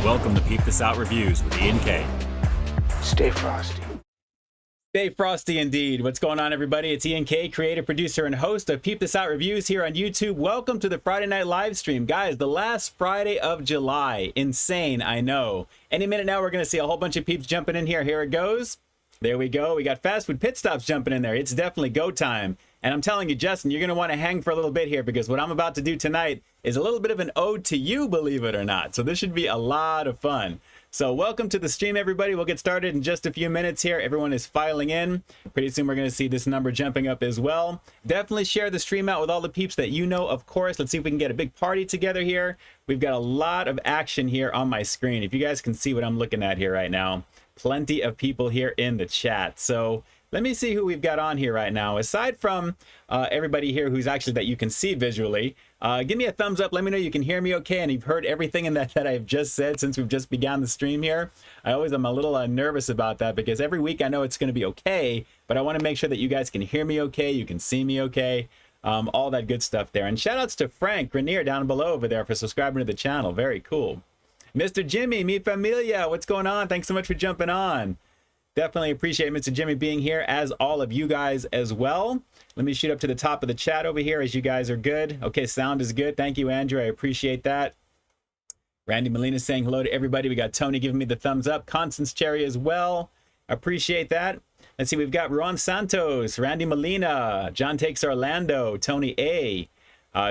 Welcome to Peep This Out Reviews with Ian K. Stay frosty. Stay frosty indeed. What's going on, everybody? It's Ian K, creator, producer, and host of Peep This Out Reviews here on YouTube. Welcome to the Friday night live stream. Guys, the last Friday of July. Insane, I know. Any minute now, we're going to see a whole bunch of peeps jumping in here. Here it goes. There we go. We got Fast Food Pit Stops jumping in there. It's definitely go time. And I'm telling you, Justin, you're going to want to hang for a little bit here because what I'm about to do tonight is a little bit of an ode to you, believe it or not. So this should be a lot of fun. So welcome to the stream, everybody. We'll get started in just a few minutes here. Everyone is filing in. Pretty soon we're going to see this number jumping up as well. Definitely share the stream out with all the peeps that you know, of course. Let's see if we can get a big party together here. We've got a lot of action here on my screen. If you guys can see what I'm looking at here right now. Plenty of people here in the chat. So let me see who we've got on here right now. Aside from everybody here who's actually that you can see visually, give me a thumbs up. Let me know you can hear me okay and you've heard everything in that I've just said since we've just begun the stream here. I always am a little nervous about that because every week I know it's going to be okay, but I want to make sure that you guys can hear me okay, you can see me okay, all that good stuff there. And shout outs to Frank Grenier down below over there for subscribing to the channel. Very cool. Mr. Jimmy, mi familia, what's going on? Thanks so much for jumping on. Definitely appreciate Mr. Jimmy being here, as all of you guys as well. Let me shoot up to the top of the chat over here as you guys are good. Okay, sound is good. Thank you, Andrew. I appreciate that. Randy Molina saying hello to everybody. We got Tony giving me the thumbs up. Constance Cherry as well. Appreciate that. Let's see, we've got Ron Santos, Randy Molina, John Takes Orlando, Tony A.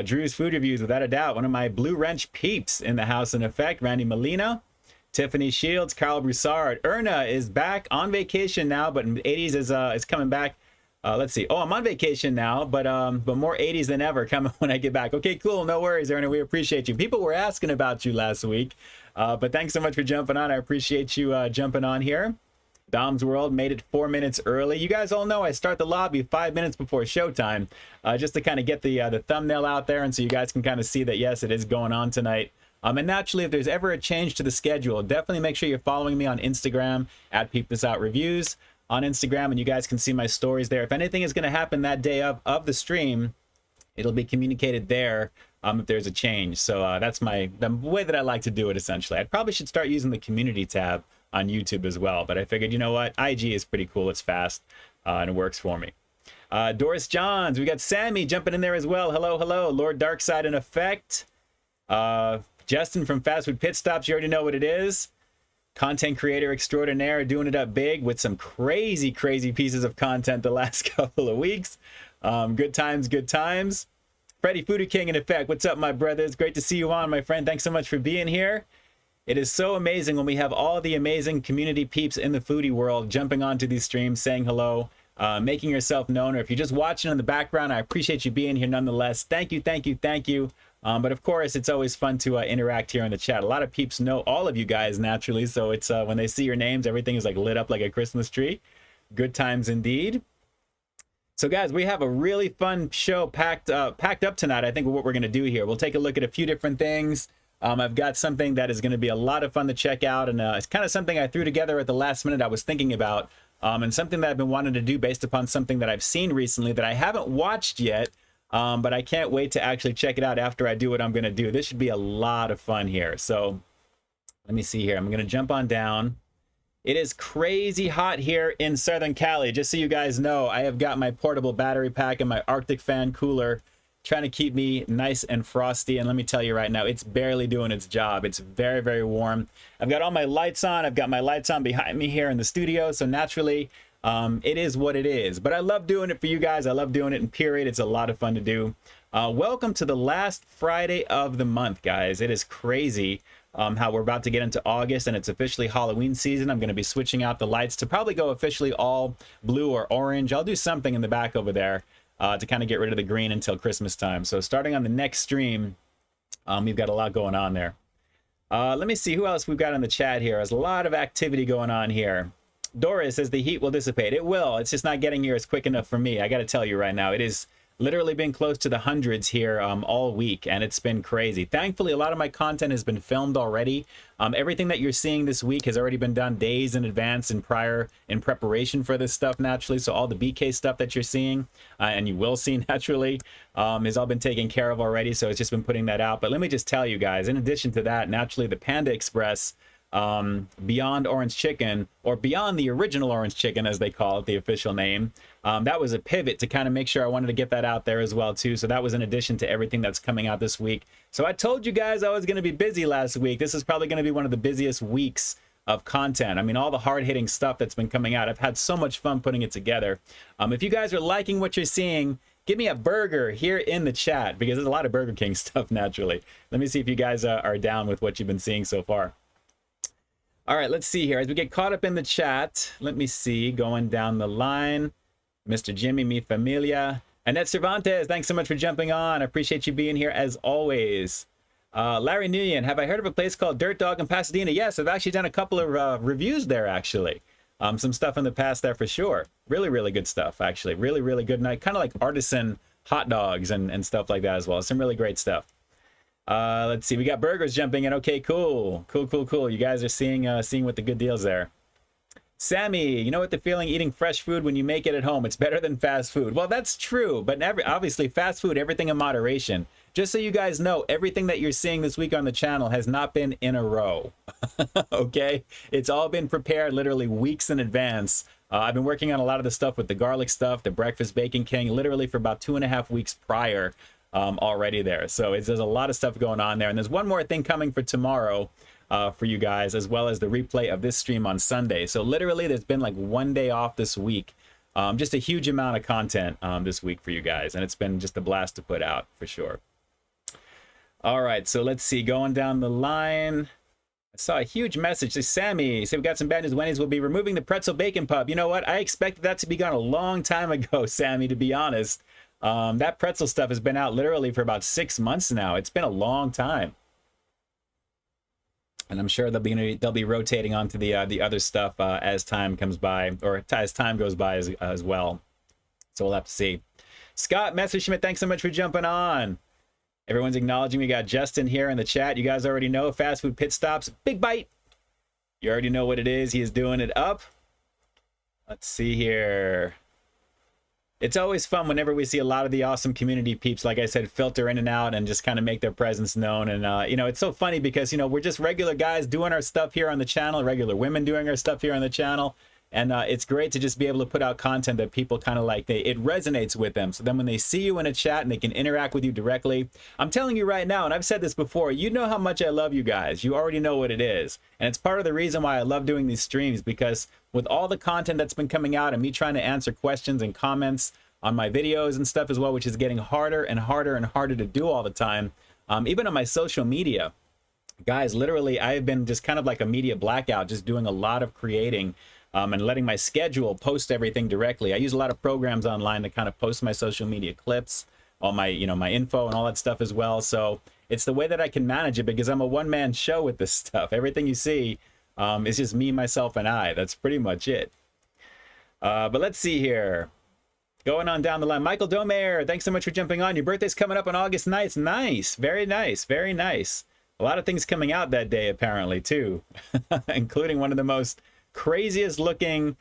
Drew's Food Reviews, without a doubt. One of my Blue Wrench peeps in the house in effect. Randy Molina. Tiffany Shields, Carl Broussard. Erna is back on vacation now, but 80s is coming back. Let's see. Oh, I'm on vacation now, but more 80s than ever coming when I get back. Okay, cool. No worries, Erna. We appreciate you. People were asking about you last week, but thanks so much for jumping on. I appreciate you jumping on here. Dom's World made it 4 minutes early. You guys all know I start the lobby 5 minutes before showtime, just to kind of get the thumbnail out there, and so you guys can kind of see that yes, it is going on tonight. And naturally, if there's ever a change to the schedule, definitely make sure you're following me on Instagram at Peep This Out Reviews on Instagram, and you guys can see my stories there. If anything is going to happen that day of the stream, it'll be communicated there if there's a change. So that's the way that I like to do it, essentially. I probably should start using the community tab on YouTube as well, but I figured, you know what? IG is pretty cool. It's fast, and it works for me. Doris Johns, we got Sammy jumping in there as well. Hello, hello. Lord Darkside in effect. Justin from Fast Food Pit Stops, you already know what it is. Content creator extraordinaire, doing it up big with some crazy pieces of content the last couple of weeks. Good times, good times. Freddy Foodie King in effect, what's up, my brothers? Great to see you on, my friend. Thanks so much for being here. It is so amazing when we have all the amazing community peeps in the foodie world jumping onto these streams, saying hello, making yourself known, or if you're just watching in the background, I appreciate you being here nonetheless. Thank you, thank you, thank you. But of course, it's always fun to interact here in the chat. A lot of peeps know all of you guys naturally, so it's when they see your names, everything is like lit up like a Christmas tree. Good times indeed. So guys, we have a really fun show packed up tonight. I think what we're going to do here, we'll take a look at a few different things. I've got something that is going to be a lot of fun to check out, and it's kind of something I threw together at the last minute I was thinking about, and something that I've been wanting to do based upon something that I've seen recently that I haven't watched yet. But I can't wait to actually check it out after I do what I'm going to do. This should be a lot of fun here. So let me see here. I'm going to jump on down. It is crazy hot here in Southern Cali. Just so you guys know, I have got my portable battery pack and my Arctic fan cooler trying to keep me nice and frosty. And let me tell you right now, it's barely doing its job. It's very warm. I've got all my lights on. I've got my lights on behind me here in the studio. So naturally, it is what it is, but I love doing it for you guys. I love doing it in period. It's a lot of fun to do. Welcome to the last Friday of the month, guys. It is crazy how we're about to get into August and it's officially Halloween season. I'm going to be switching out the lights to probably go officially all blue or orange. I'll do something in the back over there to kind of get rid of the green until Christmas time. So starting on the next stream, we've got a lot going on there. Let me see who else we've got in the chat here. There's a lot of activity going on here. Doris says the heat will dissipate. It will. It's just not getting here as quick enough for me. I got to tell you right now, it is literally been close to the hundreds here all week, and it's been crazy. Thankfully, a lot of my content has been filmed already. Everything that you're seeing this week has already been done days in advance and prior in preparation for this stuff naturally. So all the BK stuff that you're seeing and you will see naturally has all been taken care of already. So it's just been putting that out. But let me just tell you guys, in addition to that, naturally the Panda Express Beyond Orange Chicken, or Beyond the Original Orange Chicken as they call it, the official name, that was a pivot to kind of make sure I wanted to get that out there as well too. So that was in addition to everything that's coming out this week. So I told you guys I was going to be busy last week. This is probably going to be one of the busiest weeks of content. I mean, all the hard-hitting stuff that's been coming out, I've had so much fun putting it together. If you guys are liking what you're seeing, give me a burger here in the chat, because there's a lot of Burger King stuff naturally. Let me see if you guys are down with what you've been seeing so far. All right, let's see here. As we get caught up in the chat, let me see, going down the line. Mr. Jimmy, mi familia. Annette Cervantes, thanks so much for jumping on. I appreciate you being here as always. Larry Nguyen, have I heard of a place called Dirt Dog in Pasadena? Yes, I've actually done a couple of reviews there, actually. Some stuff in the past there for sure. Really, really good stuff, actually. Really, really good night. Kind of like artisan hot dogs and stuff like that as well. Some really great stuff. Let's see, we got burgers jumping in. Okay, cool. You guys are seeing what the good deals there. Sammy, you know what the feeling eating fresh food when you make it at home? It's better than fast food. Well, that's true, but obviously fast food, everything in moderation. Just so you guys know, everything that you're seeing this week on the channel has not been in a row. Okay, it's all been prepared literally weeks in advance. I've been working on a lot of the stuff with the garlic stuff, the breakfast bacon king, literally for about 2.5 weeks prior. Already there. So there's a lot of stuff going on there. And there's one more thing coming for tomorrow for you guys, as well as the replay of this stream on Sunday. So literally there's been like 1 day off this week. Just a huge amount of content this week for you guys. And it's been just a blast to put out for sure. All right, so let's see, going down the line. I saw a huge message to Sammy. Say we got some bad news. Wendy's will be removing the pretzel bacon pub. You know what? I expected that to be gone a long time ago, Sammy, to be honest. That pretzel stuff has been out literally for about 6 months now. It's been a long time, and I'm sure they'll be rotating onto the other stuff as time comes by, or as time goes by as well. So we'll have to see. Scott Messerschmidt, thanks so much for jumping on. Everyone's acknowledging. We got Justin here in the chat. You guys already know fast food pit stops. Big bite. You already know what it is. He is doing it up. Let's see here. It's always fun whenever we see a lot of the awesome community peeps, like I said, filter in and out and just kind of make their presence known. And, you know, it's so funny because, you know, we're just regular guys doing our stuff here on the channel, regular women doing our stuff here on the channel. And it's great to just be able to put out content that people kind of like, it resonates with them. So then when they see you in a chat and they can interact with you directly, I'm telling you right now, and I've said this before, you know how much I love you guys. You already know what it is. And it's part of the reason why I love doing these streams, because with all the content that's been coming out and me trying to answer questions and comments on my videos and stuff as well, which is getting harder and harder and harder to do all the time, even on my social media. Guys, literally, I've been just kind of like a media blackout, just doing a lot of creating and letting my schedule post everything directly. I use a lot of programs online to kind of post my social media clips, all my, you know, my info and all that stuff as well. So it's the way that I can manage it, because I'm a one-man show with this stuff. Everything you see is just me, myself, and I. That's pretty much it. But let's see here. Going on down the line, Michael Domer, thanks so much for jumping on. Your birthday's coming up on August 9th. Nice, very nice, very nice. A lot of things coming out that day, apparently, too, including one of the most craziest looking,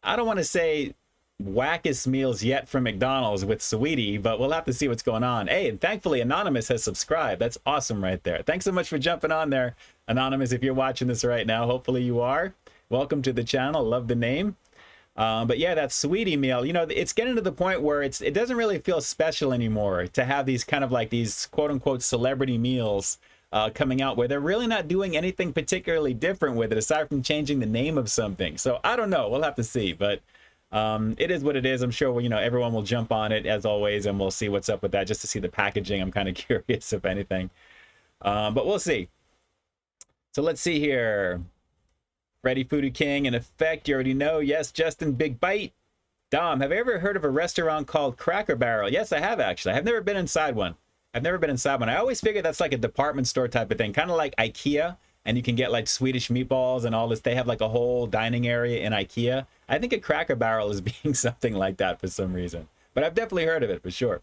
I don't want to say wackest meals yet from McDonald's with Sweetie, but we'll have to see what's going on. Hey, and thankfully Anonymous has subscribed. That's awesome right there. Thanks so much for jumping on there, Anonymous. If you're watching this right now, hopefully you are. Welcome to the channel. Love the name. But yeah, that Sweetie meal, you know, it's getting to the point where it doesn't really feel special anymore to have these kind of like these quote unquote celebrity meals coming out where they're really not doing anything particularly different with it aside from changing the name of something. So I don't know, we'll have to see, but it is what it is. I'm sure, you know, everyone will jump on it as always, and we'll see what's up with that just to see the packaging. I'm kind of curious if anything, but we'll see. So let's see here. Freddy Foodie King, in effect, you already know. Yes, Justin, big bite. Dom, have you ever heard of a restaurant called Cracker Barrel? Yes, I have actually. I've never been inside one. I always figured that's like a department store type of thing, kind of like IKEA, and you can get like Swedish meatballs and all this. They have like a whole dining area in IKEA. I think a Cracker Barrel is being something like that for some reason. but I've definitely heard of it for sure.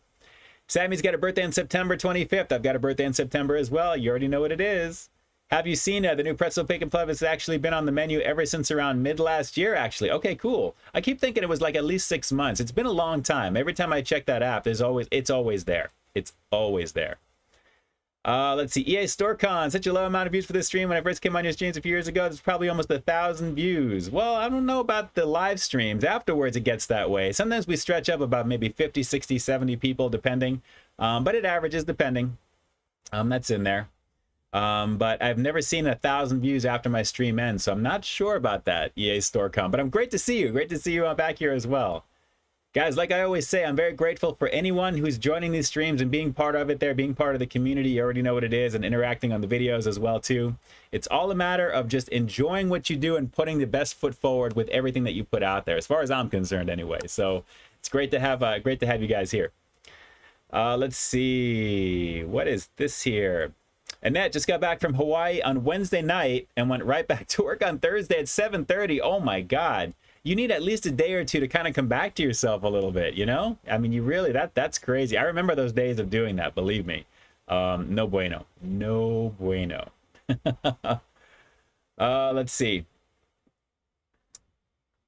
Sammy's got a birthday on September 25th. I've got a birthday in September as well. You already know what it is. Have you seen the new pretzel bacon fluff? It's actually been on the menu ever since around mid last year, actually. Okay, cool. I keep thinking it was like at least 6 months. It's been a long time. Every time I check that app, it's always there. It's always there. Let's see. EA StoreCon, such a low amount of views for this stream. When I first came on your streams a few years ago, there's probably almost 1,000 views. Well, I don't know about the live streams. Afterwards, it gets that way. Sometimes we stretch up about maybe 50, 60, 70 people, depending. But it averages, depending. That's in there. But I've never seen 1,000 views after my stream ends, so I'm not sure about that, EA StoreCon. But I'm great to see you. Great to see you back here as well. Guys, like I always say, I'm very grateful for anyone who's joining these streams and being part of it there, being part of the community. You already know what it is, and interacting on the videos as well, too. It's all a matter of just enjoying what you do and putting the best foot forward with everything that you put out there, as far as I'm concerned anyway. So it's great to have you guys here. Let's see. What is this here? Annette just got back from Hawaii on Wednesday night and went right back to work on Thursday at 7:30. Oh, my God. You need at least a day or two to kind of come back to yourself a little bit, you know? I mean, you really, that's crazy. I remember those days of doing that, believe me. No bueno. No bueno. Let's see.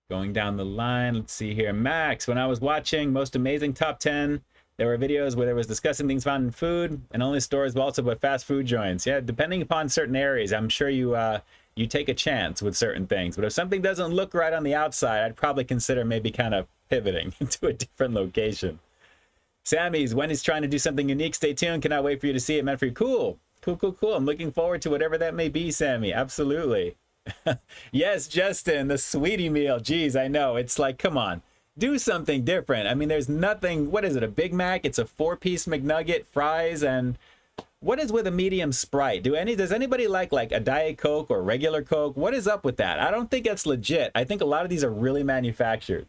Going down the line, let's see here. Max, when I was watching Most Amazing Top 10, there were videos where there was discussing things found in food, and only stores, but also but fast food joints. Yeah, depending upon certain areas, I'm sure you take a chance with certain things. But if something doesn't look right on the outside, I'd probably consider maybe kind of pivoting to a different location. Sammy's, when he's trying to do something unique, stay tuned. Cannot wait for you to see it, meant for you. Cool. Cool. I'm looking forward to whatever that may be, Sammy. Absolutely. Yes, Justin, the sweetie meal. Geez, I know. It's like, come on. Do something different. I mean, there's nothing. What is it? A Big Mac? It's a 4-piece McNugget, fries, and what is with a medium Sprite? Does anybody like a Diet Coke or regular Coke? What is up with that? I don't think that's legit. I think a lot of these are really manufactured.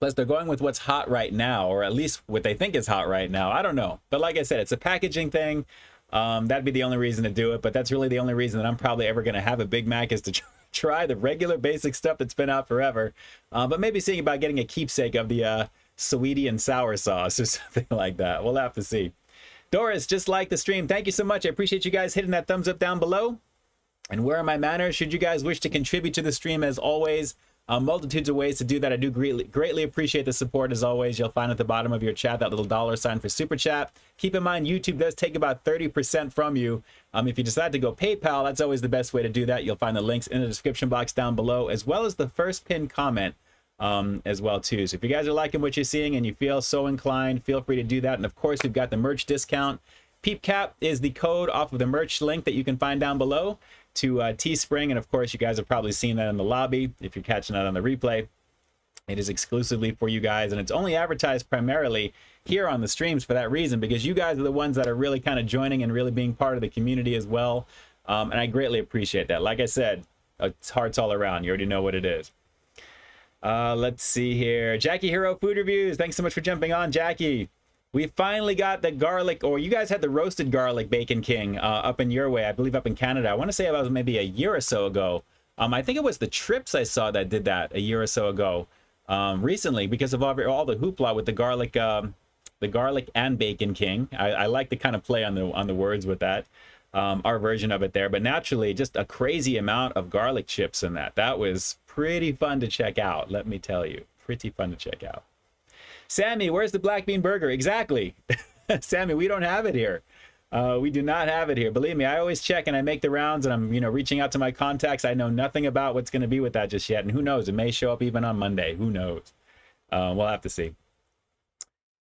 Plus, they're going with what's hot right now, or at least what they think is hot right now. I don't know. But like I said, it's a packaging thing. That'd be the only reason to do it. But that's really the only reason that I'm probably ever going to have a Big Mac is to try the regular basic stuff that's been out forever. But maybe seeing about getting a keepsake of the sweetie and sour sauce or something like that. We'll have to see. Doris, just like the stream, thank you so much. I appreciate you guys hitting that thumbs up down below. And where are my manners? Should you guys wish to contribute to the stream, as always, multitudes of ways to do that. I do greatly appreciate the support, as always. You'll find at the bottom of your chat that little $ for super chat. Keep in mind, YouTube does take about 30% from you. If you decide to go PayPal, that's always the best way to do that. You'll find the links in the description box down below, as well as the first pinned comment as well too. So if you guys are liking what you're seeing and you feel so inclined, feel free to do that. And of course, we've got the merch discount. PeepCap is the code off of the merch link that you can find down below to Teespring. And of course, you guys have probably seen that in the lobby if you're catching that on the replay. It is exclusively for you guys, and it's only advertised primarily here on the streams for that reason, because you guys are the ones that are really kind of joining and really being part of the community as well. And I greatly appreciate that. Like I said, it's hearts all around. You already know what it is. Let's see here. Jackie Hero Food Reviews. Thanks so much for jumping on, Jackie. We finally got the garlic, or you guys had the roasted garlic Bacon King up in your way, I believe up in Canada. I want to say about maybe a year or so ago. I think it was the Trips I saw that did that a year or so ago. Recently, because of all the hoopla with the garlic and Bacon King. I like to kind of play on the words with that. Our version of it there, but naturally just a crazy amount of garlic chips in that. That was pretty fun to check out, let me tell you. Pretty fun to check out. Sammy, where's the black bean burger? Exactly. Sammy, we don't have it here. We do not have it here. Believe me, I always check and I make the rounds, and I'm reaching out to my contacts. I know nothing about what's going to be with that just yet, and who knows, it may show up even on Monday. Who knows? We'll have to see.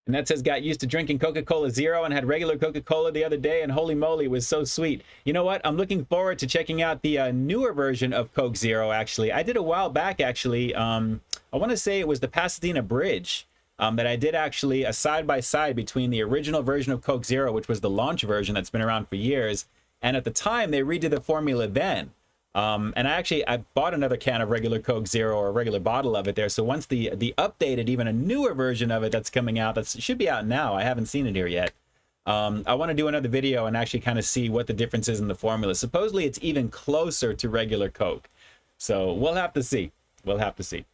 And that says, got used to drinking Coca-Cola Zero and had regular Coca-Cola the other day, and holy moly, it was so sweet. You know what? I'm looking forward to checking out the newer version of Coke Zero, actually. I did a while back, actually. I want to say it was the Pasadena Bridge that I did actually a side-by-side between the original version of Coke Zero, which was the launch version that's been around for years. And at the time, they redid the formula then. And I bought another can of regular Coke Zero, or a regular bottle of it there. So once the updated, even a newer version of it that's coming out, that should be out now. I haven't seen it here yet. I want to do another video and actually kind of see what the difference is in the formula. Supposedly it's even closer to regular Coke. So we'll have to see. We'll have to see.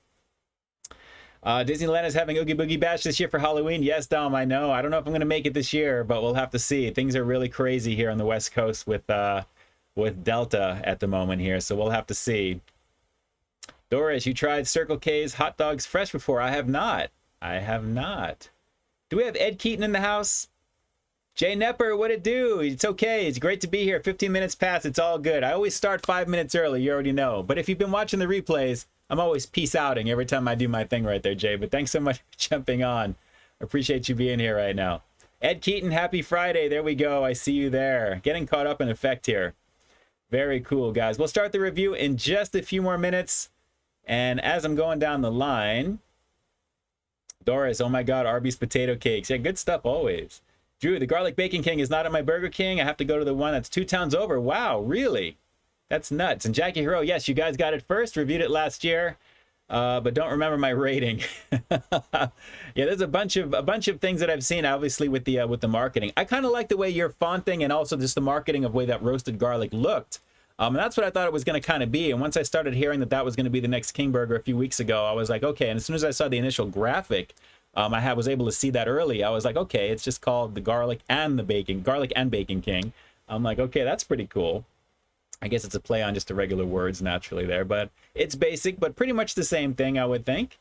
Disneyland is having Oogie Boogie Bash this year for Halloween. Yes, Dom, I know. I don't know if I'm going to make it this year, but we'll have to see. Things are really crazy here on the West Coast with Delta at the moment here, so we'll have to see. Doris, you tried Circle K's hot dogs fresh before? I have not. I have not. Do we have Ed Keaton in the house? Jay Nepper, what it do? It's okay. It's great to be here. 15 minutes past. It's all good. I always start 5 minutes early. You already know. But if you've been watching the replays, I'm always peace outing every time I do my thing right there, Jay. But thanks so much for jumping on. Appreciate you being here right now. Ed Keaton, happy Friday. There we go. I see you there. Getting caught up in effect here. Very cool, guys. We'll start the review in just a few more minutes. And as I'm going down the line, Doris, oh my God, Arby's potato cakes. Yeah, good stuff always. Drew, the Garlic Bacon King is not at my Burger King. I have to go to the one that's 2 towns over. Wow, really? That's nuts. And Jackie Hero, yes, you guys got it first. Reviewed it last year, but don't remember my rating. Yeah, there's a bunch of things that I've seen, obviously, with the marketing. I kind of like the way you're fonting and also just the marketing of the way that roasted garlic looked. And that's what I thought it was going to kind of be. And once I started hearing that that was going to be the next King Burger a few weeks ago, I was like, okay. And as soon as I saw the initial graphic, I was able to see that early. I was like, okay, it's just called the Garlic and Bacon King. I'm like, okay, that's pretty cool. I guess it's a play on just the regular words naturally there, but it's basic, but pretty much the same thing, I would think.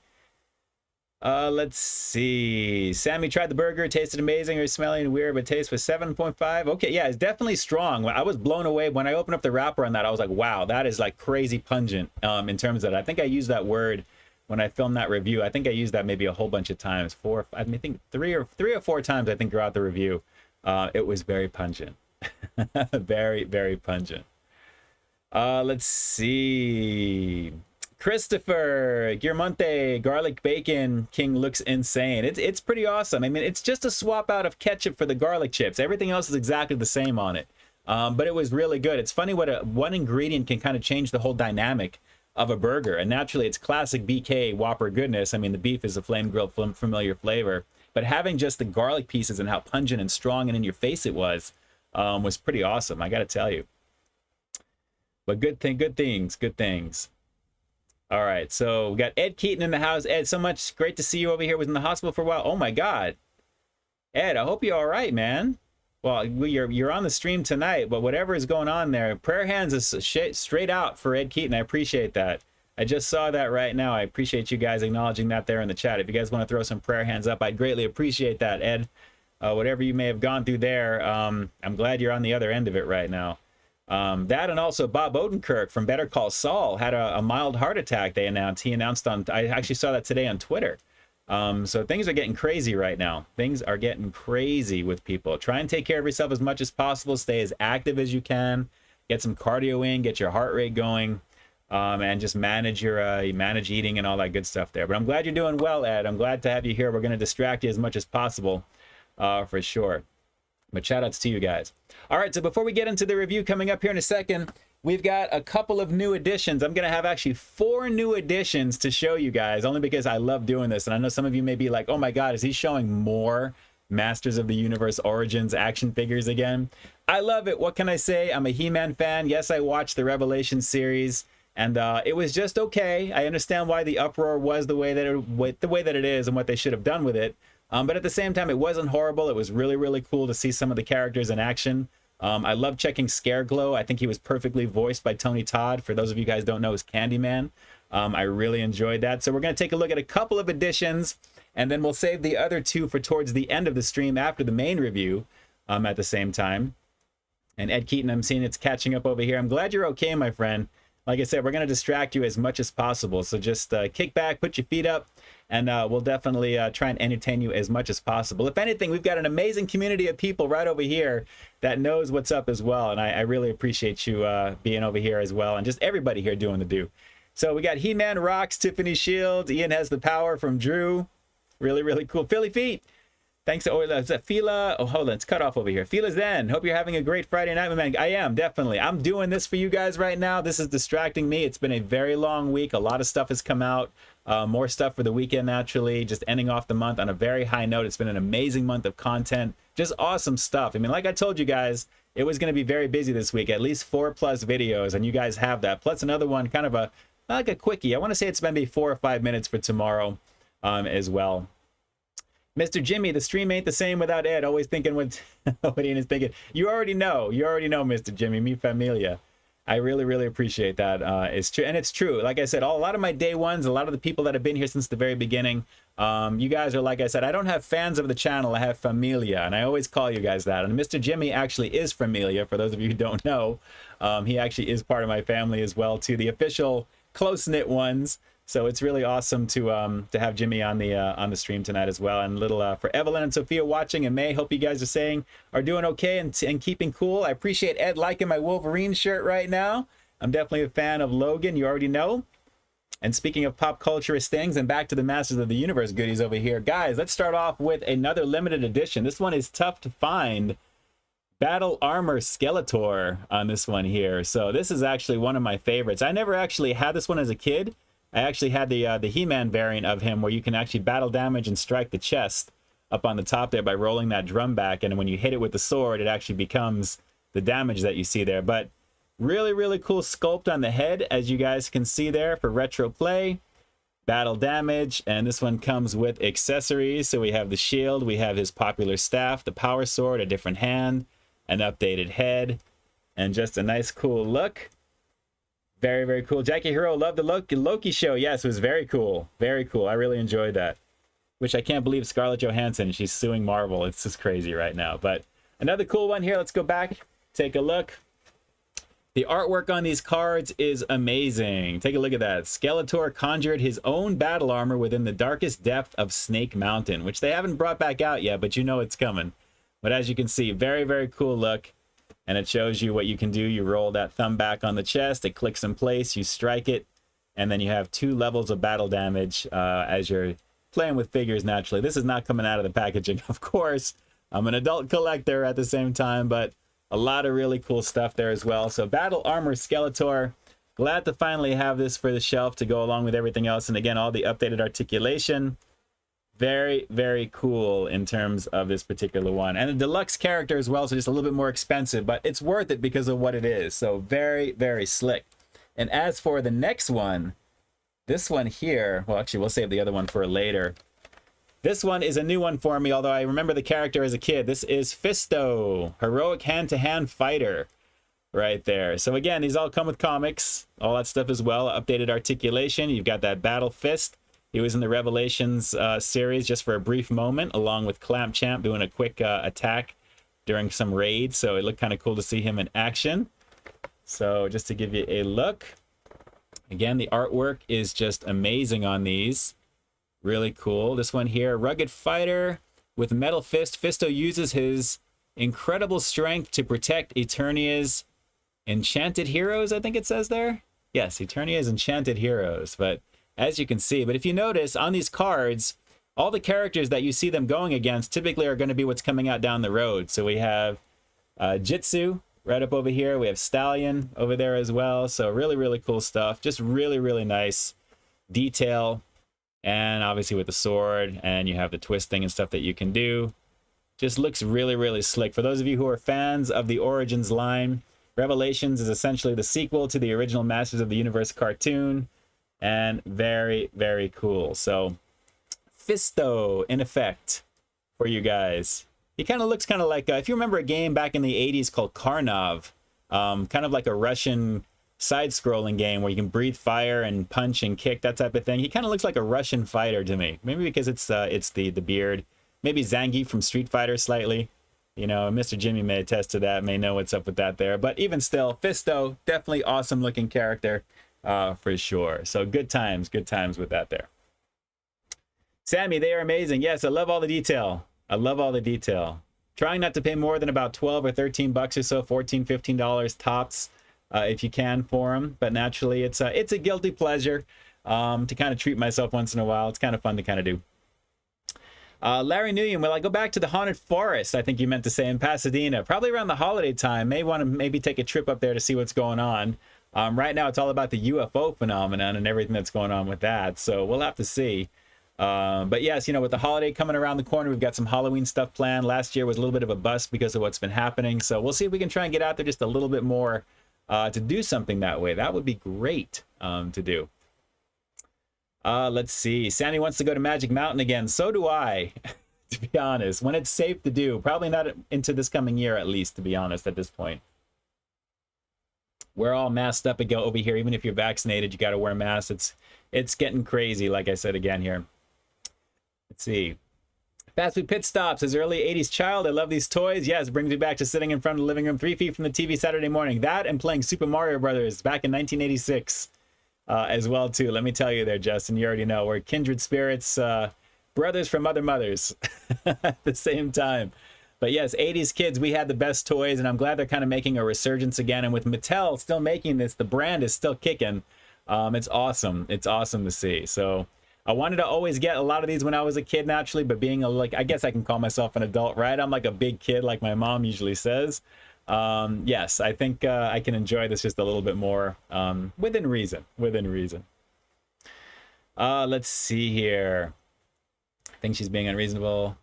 Let's see. Sammy tried the burger, tasted amazing, or smelling and weird, but taste was 7.5. Okay, yeah, it's definitely strong. I was blown away when I opened up the wrapper on that. I was like, wow, that is like crazy pungent in terms of that. I think I used that word when I filmed that review. I think I used that maybe a whole bunch of times. I think three or four times, I think, throughout the review. It was very pungent. Very, very pungent. Let's see. Christopher Guirmonte, Garlic Bacon King looks insane. It's pretty awesome. I mean, it's just a swap out of ketchup for the garlic chips. Everything else is exactly the same on it. But it was really good. It's funny what one ingredient can kind of change the whole dynamic of a burger. And naturally, it's classic BK Whopper goodness. I mean, the beef is a flame grilled familiar flavor. But having just the garlic pieces and how pungent and strong and in your face it was pretty awesome, I got to tell you. But good things. All right, so we got Ed Keaton in the house. Ed, so much great to see you over here. Was in the hospital for a while. Oh my God, Ed, I hope you're all right, man. Well, you're on the stream tonight, but whatever is going on there, prayer hands is straight out for Ed Keaton. I appreciate that. I just saw that right now. I appreciate you guys acknowledging that there in the chat. If you guys want to throw some prayer hands up, I'd greatly appreciate that, Ed. Whatever you may have gone through there, I'm glad you're on the other end of it right now. That and also Bob Odenkirk from Better Call Saul had a mild heart attack. He announced on, I actually saw that today on Twitter. So things are getting crazy right now. Things are getting crazy with people. Try and take care of yourself as much as possible. Stay as active as you can. Get some cardio in, get your heart rate going, and just manage eating and all that good stuff there. But I'm glad you're doing well, Ed. I'm glad to have you here. We're going to distract you as much as possible, for sure. But shout outs to you guys. All right, so before we get into the review coming up here in a second, we've got a couple of new additions. I'm going to have actually 4 new additions to show you guys, only because I love doing this. And I know some of you may be like, oh my God, is he showing more Masters of the Universe Origins action figures again? I love it. What can I say? I'm a He-Man fan. Yes, I watched the Revelation series, and it was just okay. I understand why the uproar was the way that it is and what they should have done with it. But at the same time, it wasn't horrible. It was really, really cool to see some of the characters in action. I love checking Scareglow. I think he was perfectly voiced by Tony Todd. For those of you guys who don't know, is Candyman. I really enjoyed that. So we're going to take a look at a couple of additions, and then we'll save the other 2 for towards the end of the stream after the main review at the same time. And Ed Keaton, I'm seeing it's catching up over here. I'm glad you're okay, my friend. Like I said, we're going to distract you as much as possible. So just kick back, put your feet up, and we'll definitely try and entertain you as much as possible. If anything, we've got an amazing community of people right over here that knows what's up as well. And I really appreciate you being over here as well. And just everybody here doing the do. So we got He-Man Rocks, Tiffany Shields. Ian Has the Power from Drew. Really, really cool. Philly Feet. Thanks. Oh, that's a Fila. Oh, hold on. It's cut off over here. Fila Zen. Hope you're having a great Friday night, my man. I am, definitely. I'm doing this for you guys right now. This is distracting me. It's been a very long week. A lot of stuff has come out. More stuff for the weekend, naturally. Just ending off the month on a very high note. It's been an amazing month of content. Just awesome stuff. I mean, like I told you guys, it was going to be very busy this week. At least 4+ videos, and you guys have that. Plus another one, kind of like a quickie. I want to say it's maybe 4 or 5 minutes for tomorrow. as well. Mr. Jimmy, the stream ain't the same without Ed. Always thinking what Ian is thinking. You already know, Mr. Jimmy, mi familia. I really, really appreciate that. It's true, and it's true. Like I said, a lot of my day ones, a lot of the people that have been here since the very beginning, you guys are, like I said, I don't have fans of the channel, I have familia, and I always call you guys that. And Mr. Jimmy actually is familia, for those of you who don't know. He actually is part of my family as well, too, the official close-knit ones. So it's really awesome to have Jimmy on the stream tonight as well. And little for Evelyn and Sophia watching, and May, hope you guys are doing okay and keeping cool. I appreciate Ed liking my Wolverine shirt right now. I'm definitely a fan of Logan, you already know. And speaking of pop culturist things, and back to the Masters of the Universe goodies over here, guys, let's start off with another limited edition. This one is tough to find. Battle Armor Skeletor on this one here. So this is actually one of my favorites. I never actually had this one as a kid. I actually had the He-Man variant of him where you can actually battle damage and strike the chest up on the top there by rolling that drum back, and when you hit it with the sword, it actually becomes the damage that you see there. But really, really cool sculpt on the head, as you guys can see there for retro play. Battle damage, and this one comes with accessories. So we have the shield, we have his popular staff, the power sword, a different hand, an updated head, and just a nice cool look. Very, very cool. Jackie Hero, loved the Loki show. Yes, it was very cool. Very cool. I really enjoyed that. Which I can't believe Scarlett Johansson, she's suing Marvel. It's just crazy right now. But another cool one here. Let's go back, take a look. The artwork on these cards is amazing. Take a look at that. Skeletor conjured his own battle armor within the darkest depth of Snake Mountain, which they haven't brought back out yet, but you know it's coming. But as you can see, very, very cool look. And it shows you what you can do. You roll that thumb back on the chest, it clicks in place, you strike it, and then you have 2 levels of battle damage as you're playing with figures naturally. This is not coming out of the packaging, of course. I'm an adult collector at the same time, but a lot of really cool stuff there as well. So Battle Armor Skeletor, glad to finally have this for the shelf to go along with everything else. And again, all the updated articulation. Very, very cool in terms of this particular one. And a deluxe character as well, so just a little bit more expensive, but it's worth it because of what it is. So very, very slick. And as for the next one, this one here, well, actually, we'll save the other one for later. This one is a new one for me, although I remember the character as a kid. This is Fisto, heroic hand-to-hand fighter right there. So again, these all come with comics, all that stuff as well. Updated articulation. You've got that Battle Fist. He was in the Revelations series just for a brief moment, along with Clamp Champ doing a quick attack during some raids. So it looked kind of cool to see him in action. So just to give you a look. Again, the artwork is just amazing on these. Really cool. This one here, rugged fighter with Metal Fist. Fisto uses his incredible strength to protect Eternia's enchanted heroes, I think it says there. Yes, Eternia's enchanted heroes. But as you can see, but if you notice on these cards, all the characters that you see them going against typically are going to be what's coming out down the road. So we have Jitsu right up over here. We have Stallion over there as well. So really, really cool stuff. Just really, really nice detail. And obviously with the sword, and you have the twisting and stuff that you can do. Just looks really, really slick. For those of you who are fans of the Origins line, Revelations is essentially the sequel to the original Masters of the Universe cartoon. And very, very cool. So Fisto in effect for you guys. He kind of looks kind of like, if you remember a game back in the 80s called Karnov, kind of like a Russian side-scrolling game where you can breathe fire and punch and kick, that type of thing. He kind of looks like a Russian fighter to me. Maybe because it's the beard. Maybe Zangief from Street Fighter slightly. You know, Mr. Jimmy may attest to that, may know what's up with that there. But even still, Fisto, definitely awesome looking character. For sure. So good times with that there. Sammy, they are amazing. Yes, I love all the detail. I love all the detail. Trying not to pay more than about 12 or 13 bucks or so, $14, $15 tops, if you can for them. But naturally, it's a guilty pleasure to kind of treat myself once in a while. It's kind of fun to kind of do. Larry Nguyen, well, I go back to the Haunted Forest, I think you meant to say, in Pasadena. Probably around the holiday time. May want to maybe take a trip up there to see what's going on. Right now, it's all about the UFO phenomenon and everything that's going on with that. So we'll have to see. But yes, you know, with the holiday coming around the corner, we've got some Halloween stuff planned. Last year was a little bit of a bust because of what's been happening. So we'll see if we can try and get out there just a little bit more to do something that way. That would be great to do. Let's see. Sandy wants to go to Magic Mountain again. So do I, to be honest. When it's safe to do. Probably not into this coming year, at least, to be honest, at this point. We're all masked up again over here. Even if you're vaccinated, you got to wear masks. It's getting crazy, like I said again here. Let's see. Fast Food Pit Stops, as early 80s child. I love these toys. Yes, brings me back to sitting in front of the living room 3 feet from the TV Saturday morning. That and playing Super Mario Brothers back in 1986 as well, too. Let me tell you there, Justin, you already know. We're kindred spirits, brothers from other mothers at the same time. But yes, 80s kids, we had the best toys, and I'm glad they're kind of making a resurgence again. And with Mattel still making this, the brand is still kicking. It's awesome. It's awesome to see. So I wanted to always get a lot of these when I was a kid, naturally, but being I guess I can call myself an adult, right? I'm like a big kid, like my mom usually says. Yes, I think I can enjoy this just a little bit more, within reason, Let's see here. I think she's being unreasonable.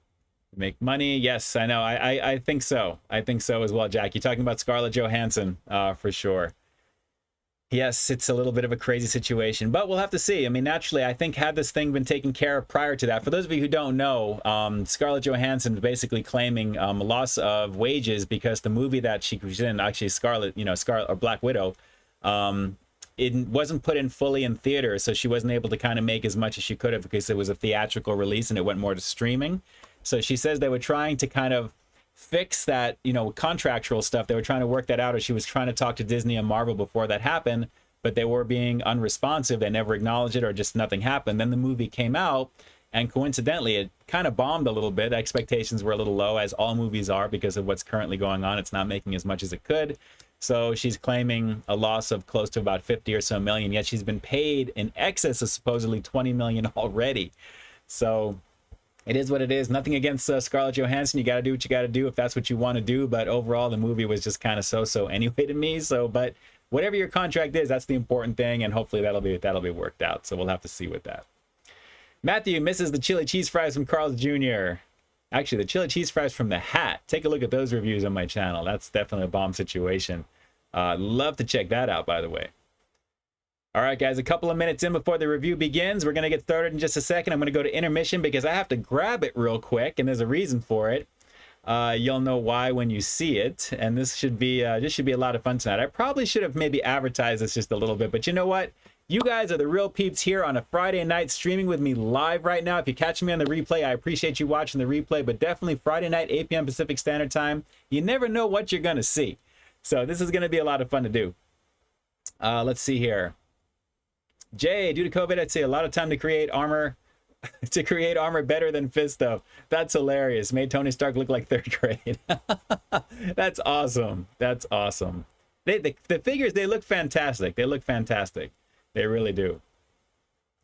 Make money. Yes, I know. I think so. I think so as well, Jack. You're talking about Scarlett Johansson, for sure. Yes, it's a little bit of a crazy situation, but we'll have to see. I mean, naturally, I think had this thing been taken care of prior to that, for those of you who don't know, Scarlett Johansson is basically claiming a loss of wages because the movie that she was in, actually Scarlett or Black Widow, it wasn't put in fully in theater, so she wasn't able to kind of make as much as she could have because it was a theatrical release and it went more to streaming. So she says they were trying to kind of fix that, contractual stuff. They were trying to work that out, or she was trying to talk to Disney and Marvel before that happened, but they were being unresponsive. They never acknowledged it, or just nothing happened. Then the movie came out, and coincidentally, it kind of bombed a little bit. Expectations were a little low, as all movies are, because of what's currently going on. It's not making as much as it could. So she's claiming a loss of close to about 50 or so million, yet she's been paid in excess of supposedly 20 million already. So it is what it is. Nothing against Scarlett Johansson. You got to do what you got to do if that's what you want to do. But overall, the movie was just kind of so anyway to me. So, but whatever your contract is, that's the important thing, and hopefully that'll be worked out. So we'll have to see with that. Matthew misses the chili cheese fries from Carl's Jr. Actually, the chili cheese fries from the Hat. Take a look at those reviews on my channel. That's definitely a bomb situation. Love to check that out, by the way. All right, guys, a couple of minutes in before the review begins. We're going to get started in just a second. I'm going to go to intermission because I have to grab it real quick, and there's a reason for it. You'll know why when you see it, and this should be a lot of fun tonight. I probably should have maybe advertised this just a little bit, but you know what? You guys are the real peeps here on a Friday night, streaming with me live right now. If you're catching me on the replay, I appreciate you watching the replay, but definitely Friday night, 8 p.m. Pacific Standard Time. You never know what you're going to see. So this is going to be a lot of fun to do. Let's see here. Jay, due to COVID, I'd say a lot of time to create armor better than Fisto. That's hilarious. Made Tony Stark look like third grade. That's awesome. That's awesome. The figures, they look fantastic. They look fantastic. They really do.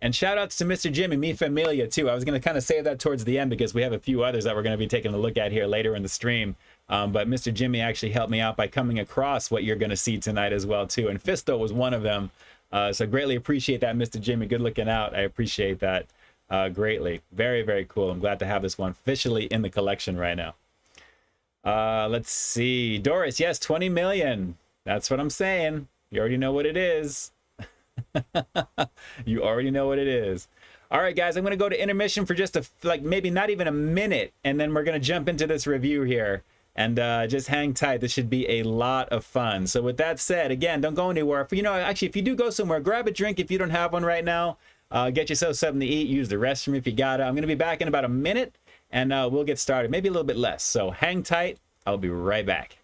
And shout outs to Mr. Jim and Mi Familia too. I was going to kind of save that towards the end because we have a few others that we're going to be taking a look at here later in the stream. But Mr. Jimmy actually helped me out by coming across what you're going to see tonight as well too. And Fisto was one of them. So greatly appreciate that, Mr. Jimmy. Good looking out. I appreciate that greatly. Very, very cool. I'm glad to have this one officially in the collection right now. Let's see. Doris, yes, 20 million. That's what I'm saying. You already know what it is. You already know what it is. All right, guys, I'm going to go to intermission for just maybe not even a minute, and then we're going to jump into this review here. And just hang tight. This should be a lot of fun. So with that said, again, don't go anywhere. Actually, if you do go somewhere, grab a drink if you don't have one right now. Get yourself something to eat. Use the restroom if you got it. I'm going to be back in about a minute, and we'll get started. Maybe a little bit less. So hang tight. I'll be right back.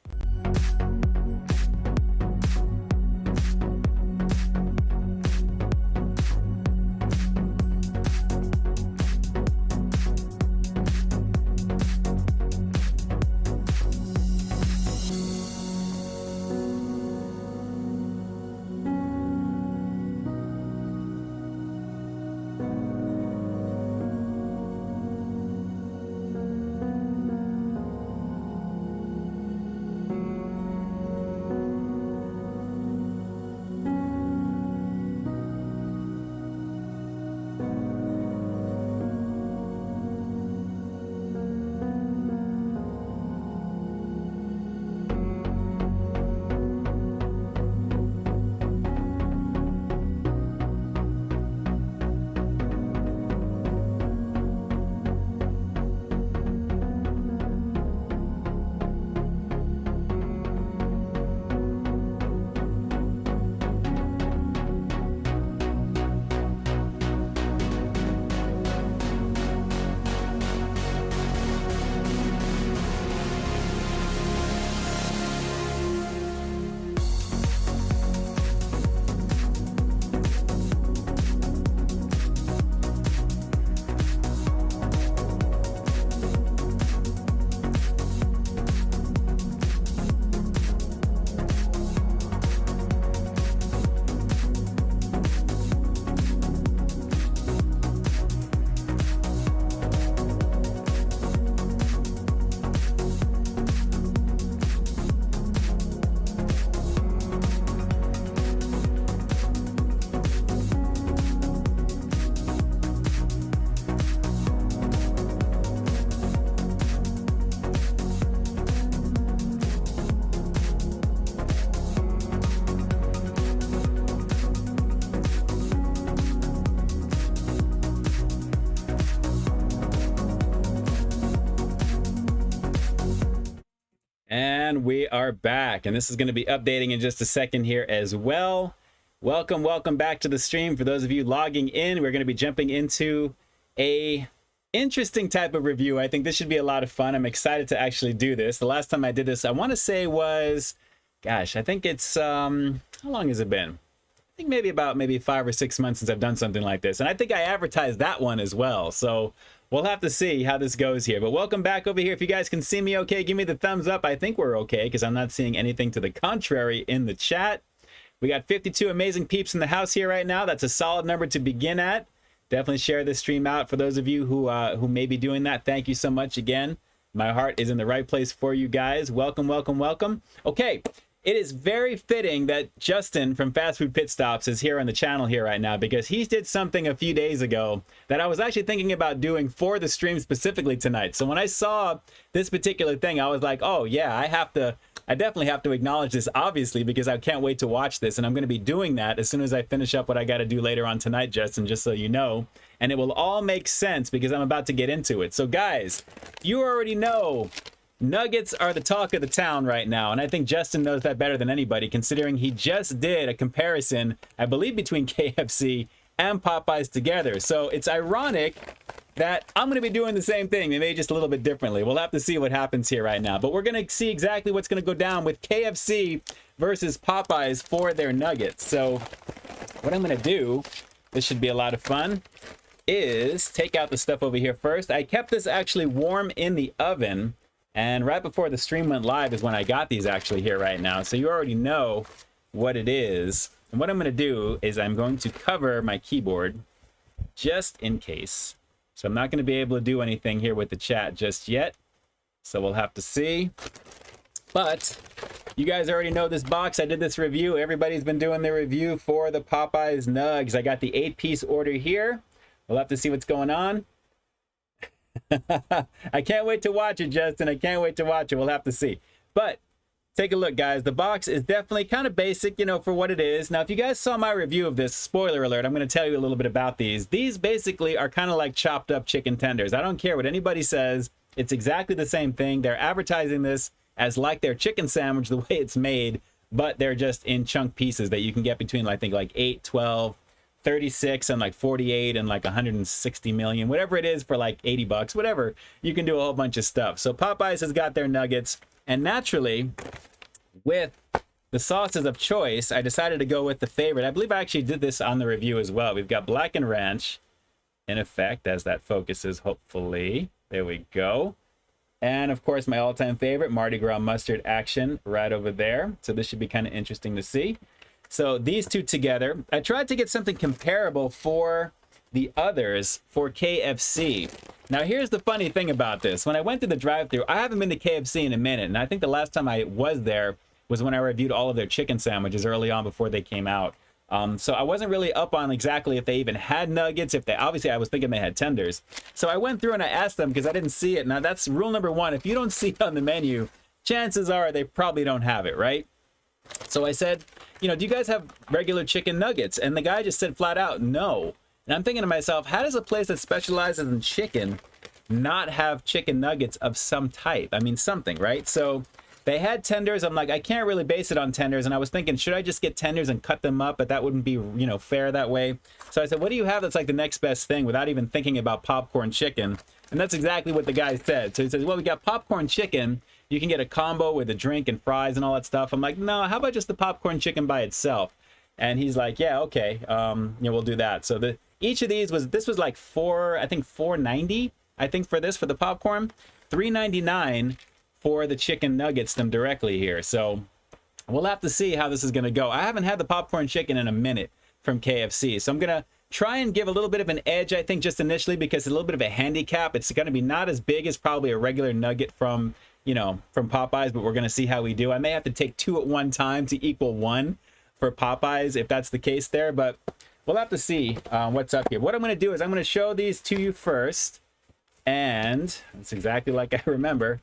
And we are back, and this is going to be updating in just a second here as well. Welcome back to the stream. For those of you logging in, we're going to be jumping into a interesting type of review. I think this should be a lot of fun. I'm excited to actually do this. The last time I did this, I want to say was, gosh, I think it's how long has it been? I think maybe 5 or 6 months since I've done something like this, and I think I advertised that one as well. So we'll have to see how this goes here. But welcome back over here. If you guys can see me okay, give me the thumbs up. I think we're okay because I'm not seeing anything to the contrary in the chat. We got 52 amazing peeps in the house here right now. That's a solid number to begin at. Definitely share this stream out for those of you who may be doing that. Thank you so much again. My heart is in the right place for you guys. Welcome. Okay. It is very fitting that Justin from Fast Food Pit Stops is here on the channel here right now, because he did something a few days ago that I was actually thinking about doing for the stream specifically tonight. So when I saw this particular thing, I was like, oh yeah, I definitely have to acknowledge this, obviously, because I can't wait to watch this, and I'm going to be doing that as soon as I finish up what I got to do later on tonight, Justin, just so you know. And it will all make sense because I'm about to get into it. So guys, you already know nuggets are the talk of the town right now, and I think Justin knows that better than anybody, considering he just did a comparison, I believe, between KFC and Popeyes together. So it's ironic that I'm going to be doing the same thing, maybe just a little bit differently. We'll have to see what happens here right now, but we're going to see exactly what's going to go down with KFC versus Popeyes for their nuggets. So what I'm going to do, this should be a lot of fun, is take out the stuff over here first. I kept this actually warm in the oven, and right before the stream went live is when I got these actually here right now. So you already know what it is. And what I'm going to do is I'm going to cover my keyboard just in case. So I'm not going to be able to do anything here with the chat just yet. So we'll have to see. But you guys already know this box. I did this review. Everybody's been doing the review for the Popeyes Nugs. I got the 8-piece order here. We'll have to see what's going on. I can't wait to watch it, Justin. I can't wait to watch it. We'll have to see. But take a look, guys. The box is definitely kind of basic, you know, for what it is. Now, if you guys saw my review of this, spoiler alert, I'm going to tell you a little bit about these. These basically are kind of like chopped up chicken tenders. I don't care what anybody says. It's exactly the same thing. They're advertising this as like their chicken sandwich, the way it's made, but they're just in chunk pieces that you can get between, I think, like 8, 12, 36 and like 48 and like 160 million, whatever it is, for like 80 bucks, whatever. You can do a whole bunch of stuff. So Popeyes has got their nuggets, and naturally, with the sauces of choice, I decided to go with the favorite. I believe I actually did this on the review as well. We've got Blackened Ranch in effect as that focuses, hopefully. There we go. And of course, my all-time favorite, Mardi Gras Mustard Action, right over there. So this should be kind of interesting to see. So these two together, I tried to get something comparable for the others for KFC. Now here's the funny thing about this. When I went to the drive-thru, I haven't been to KFC in a minute, and I think the last time I was there was when I reviewed all of their chicken sandwiches early on before they came out. So I wasn't really up on exactly if they even had nuggets, if they, obviously I was thinking they had tenders. So I went through and I asked them because I didn't see it. Now that's rule number one. If you don't see it on the menu, chances are they probably don't have it, right? So I said, you know, do you guys have regular chicken nuggets? And the guy just said flat out, no. And I'm thinking to myself, how does a place that specializes in chicken not have chicken nuggets of some type? I mean, something, right? So they had tenders. I'm like, I can't really base it on tenders. And I was thinking, should I just get tenders and cut them up? But that wouldn't be, you know, fair that way. So I said, what do you have that's like the next best thing, without even thinking about popcorn chicken? And that's exactly what the guy said. So he says, well, we got popcorn chicken. You can get a combo with a drink and fries and all that stuff. I'm like, no, how about just the popcorn chicken by itself? And he's like, yeah, okay, we'll do that. So each of these was like $4.90, I think, for the popcorn, $3.99 for the chicken nuggets, them directly here. So we'll have to see how this is going to go. I haven't had the popcorn chicken in a minute from KFC, so I'm going to try and give a little bit of an edge, I think, just initially, because it's a little bit of a handicap. It's going to be not as big as probably a regular nugget from Popeyes, but we're going to see how we do. I may have to take 2 at one time to equal 1 for Popeyes if that's the case there, but we'll have to see what's up here. What I'm going to do is I'm going to show these to you first, and it's exactly like I remember.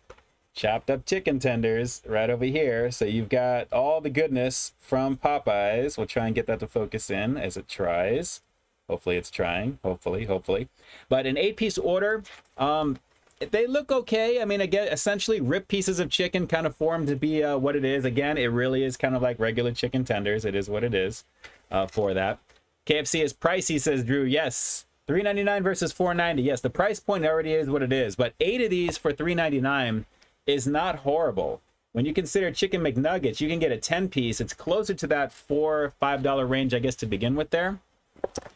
Chopped up chicken tenders right over here. So you've got all the goodness from Popeyes. We'll try and get that to focus in as it tries. Hopefully it's trying. Hopefully. But an 8-piece order. they look okay. I mean, again, essentially ripped pieces of chicken kind of formed to be what it is. Again, it really is kind of like regular chicken tenders. It is what it is for that. KFC is pricey, says Drew. Yes, $3.99 versus $4.90. Yes, the price point already is what it is, but 8 of these for $3.99 is not horrible. When you consider Chicken McNuggets, you can get a 10-piece. It's closer to that $4 or $5 range, I guess, to begin with there.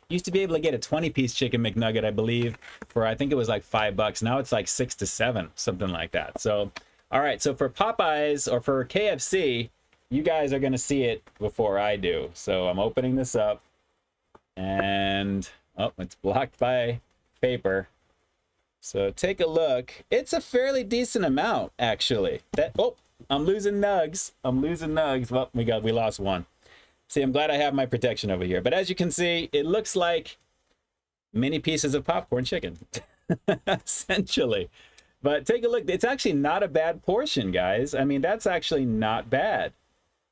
Used to be able to get a 20-piece Chicken McNugget, I believe, for I think it was like $5. Now it's like 6 to 7, something like that. So, all right. So for Popeyes or for KFC, you guys are going to see it before I do. So I'm opening this up, and oh, it's blocked by paper. So take a look. It's a fairly decent amount, actually. I'm losing nugs. Well, we lost one. See, I'm glad I have my protection over here. But as you can see, it looks like mini pieces of popcorn chicken, essentially. But take a look. It's actually not a bad portion, guys. I mean, that's actually not bad.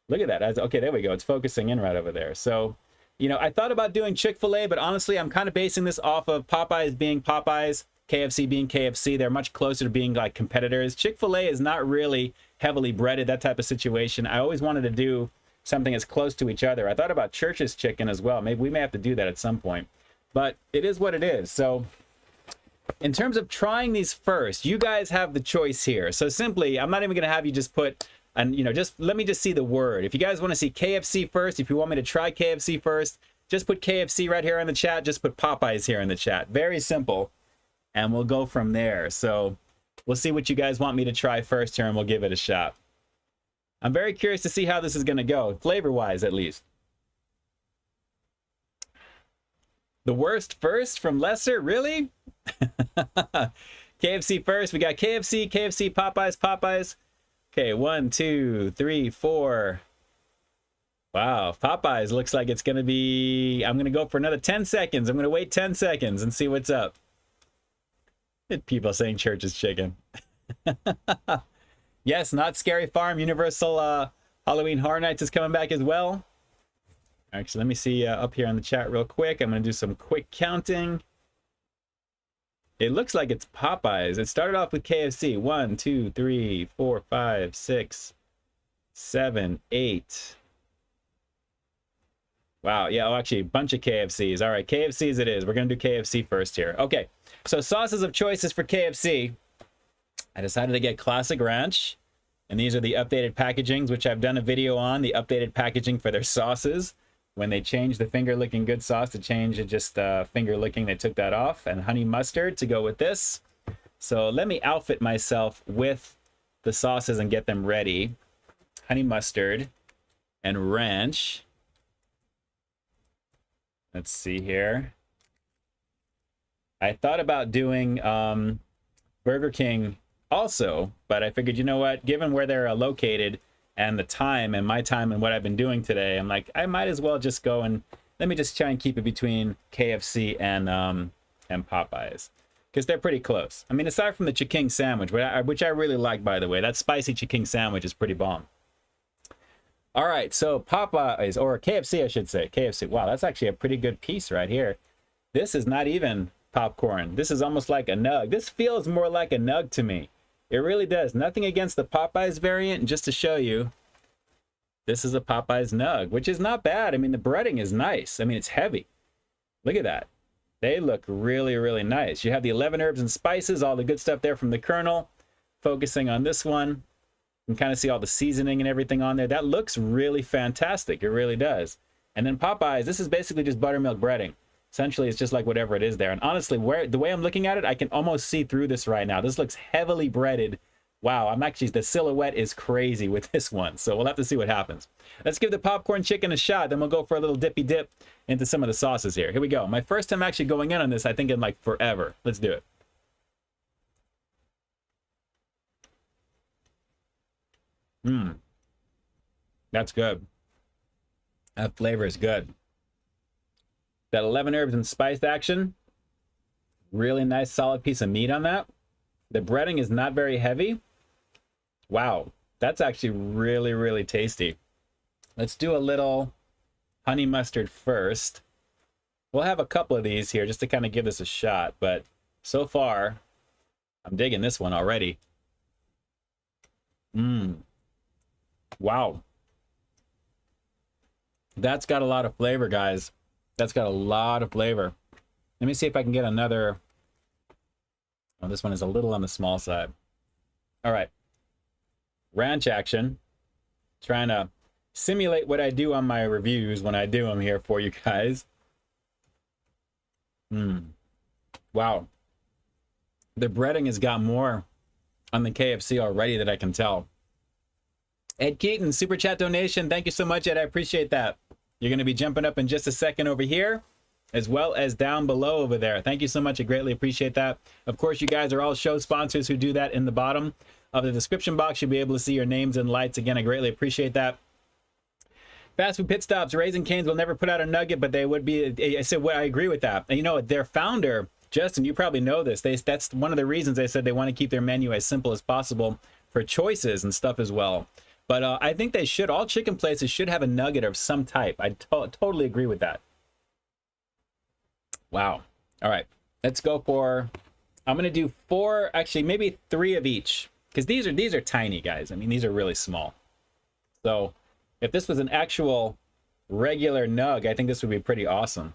Look at that. Okay, there we go. It's focusing in right over there. So, you know, I thought about doing Chick-fil-A, but honestly, I'm kind of basing this off of Popeyes being Popeyes, KFC being KFC. They're much closer to being like competitors. Chick-fil-A is not really heavily breaded, that type of situation. I always wanted to do something as close to each other. I thought about Church's Chicken as well. Maybe we may have to do that at some point, but it is what it is. So in terms of trying these first, you guys have the choice here. So simply, I'm not even going to have you just put, and you know, just let me just see the word. If you guys want to see KFC first, if you want me to try KFC first, just put KFC right here in the chat. Just put Popeyes here in the chat. Very simple. And we'll go from there. So we'll see what you guys want me to try first here, and we'll give it a shot. I'm very curious to see how this is going to go, flavor-wise at least. The worst first from lesser? Really? KFC first. We got KFC, Popeyes, Popeyes. Okay, 1, 2, 3, 4. Wow, Popeyes looks like it's going to be... I'm going to go for another 10 seconds. I'm going to wait 10 seconds and see what's up. People saying Church's Chicken. Yes, Not Scary Farm. Universal Halloween Horror Nights is coming back as well. Actually, let me see up here on the chat real quick. I'm going to do some quick counting. It looks like it's Popeyes. It started off with KFC. 1, 2, 3, 4, 5, 6, 7, 8. Wow, yeah, oh, actually, a bunch of KFCs. All right, KFCs it is. We're going to do KFC first here. Okay, so sauces of choices for KFC. I decided to get Classic Ranch, and these are the updated packagings, which I've done a video on, the updated packaging for their sauces. When they changed the finger licking good sauce to change it just finger licking, they took that off, and honey mustard to go with this. So let me outfit myself with the sauces and get them ready. Honey mustard and ranch. Let's see here. I thought about doing Burger King also, but I figured, you know what, given where they're located and the time and my time and what I've been doing today, I'm like, I might as well just go and let me just try and keep it between KFC and Popeyes, because they're pretty close. I mean, aside from the Chicken sandwich, which I really like, by the way, that spicy Chicken sandwich is pretty bomb. All right, so Popeyes, or KFC, I should say. KFC. Wow, that's actually a pretty good piece right here. This is not even popcorn. This is almost like a nug. This feels more like a nug to me. It really does. Nothing against the Popeyes variant. And just to show you, this is a Popeyes nug, which is not bad. I mean, the breading is nice. I mean, it's heavy. Look at that. They look really, really nice. You have the 11 herbs and spices, all the good stuff there from the Colonel. Focusing on this one. You can kind of see all the seasoning and everything on there. That looks really fantastic. It really does. And then Popeyes, this is basically just buttermilk breading. Essentially, it's just like whatever it is there. And honestly, the way I'm looking at it, I can almost see through this right now. This looks heavily breaded. Wow, the silhouette is crazy with this one. So we'll have to see what happens. Let's give the popcorn chicken a shot. Then we'll go for a little dippy dip into some of the sauces here. Here we go. My first time actually going in on this, I think in like forever. Let's do it. That's good. That flavor is good. That 11 herbs and spiced action. Really nice solid piece of meat on that. The breading is not very heavy. Wow, that's actually really, really tasty. Let's do a little honey mustard first. We'll have a couple of these here just to kind of give this a shot, but so far I'm digging this one already. Wow. That's got a lot of flavor, guys. That's got a lot of flavor. Let me see if I can get another. Oh, this one is a little on the small side. All right. Ranch action. Trying to simulate what I do on my reviews when I do them here for you guys. Wow. The breading has got more on the KFC already that I can tell. Ed Keaton, super chat donation. Thank you so much, Ed. I appreciate that. You're going to be jumping up in just a second over here, as well as down below over there. Thank you so much. I greatly appreciate that. Of course, you guys are all show sponsors who do that in the bottom of the description box. You'll be able to see your names and lights. Again, I greatly appreciate that. Fast food pit stops. Raising Cane's will never put out a nugget, but they would be. I said, well, I agree with that. And you know, their founder, Justin, you probably know this. That's one of the reasons they said they want to keep their menu as simple as possible for choices and stuff as well. But I think they should. All chicken places should have a nugget of some type. I totally agree with that. Wow. All right. Let's go for. I'm gonna do 4, actually maybe 3 of each, because these are tiny, guys. I mean, these are really small. So if this was an actual regular nug, I think this would be pretty awesome.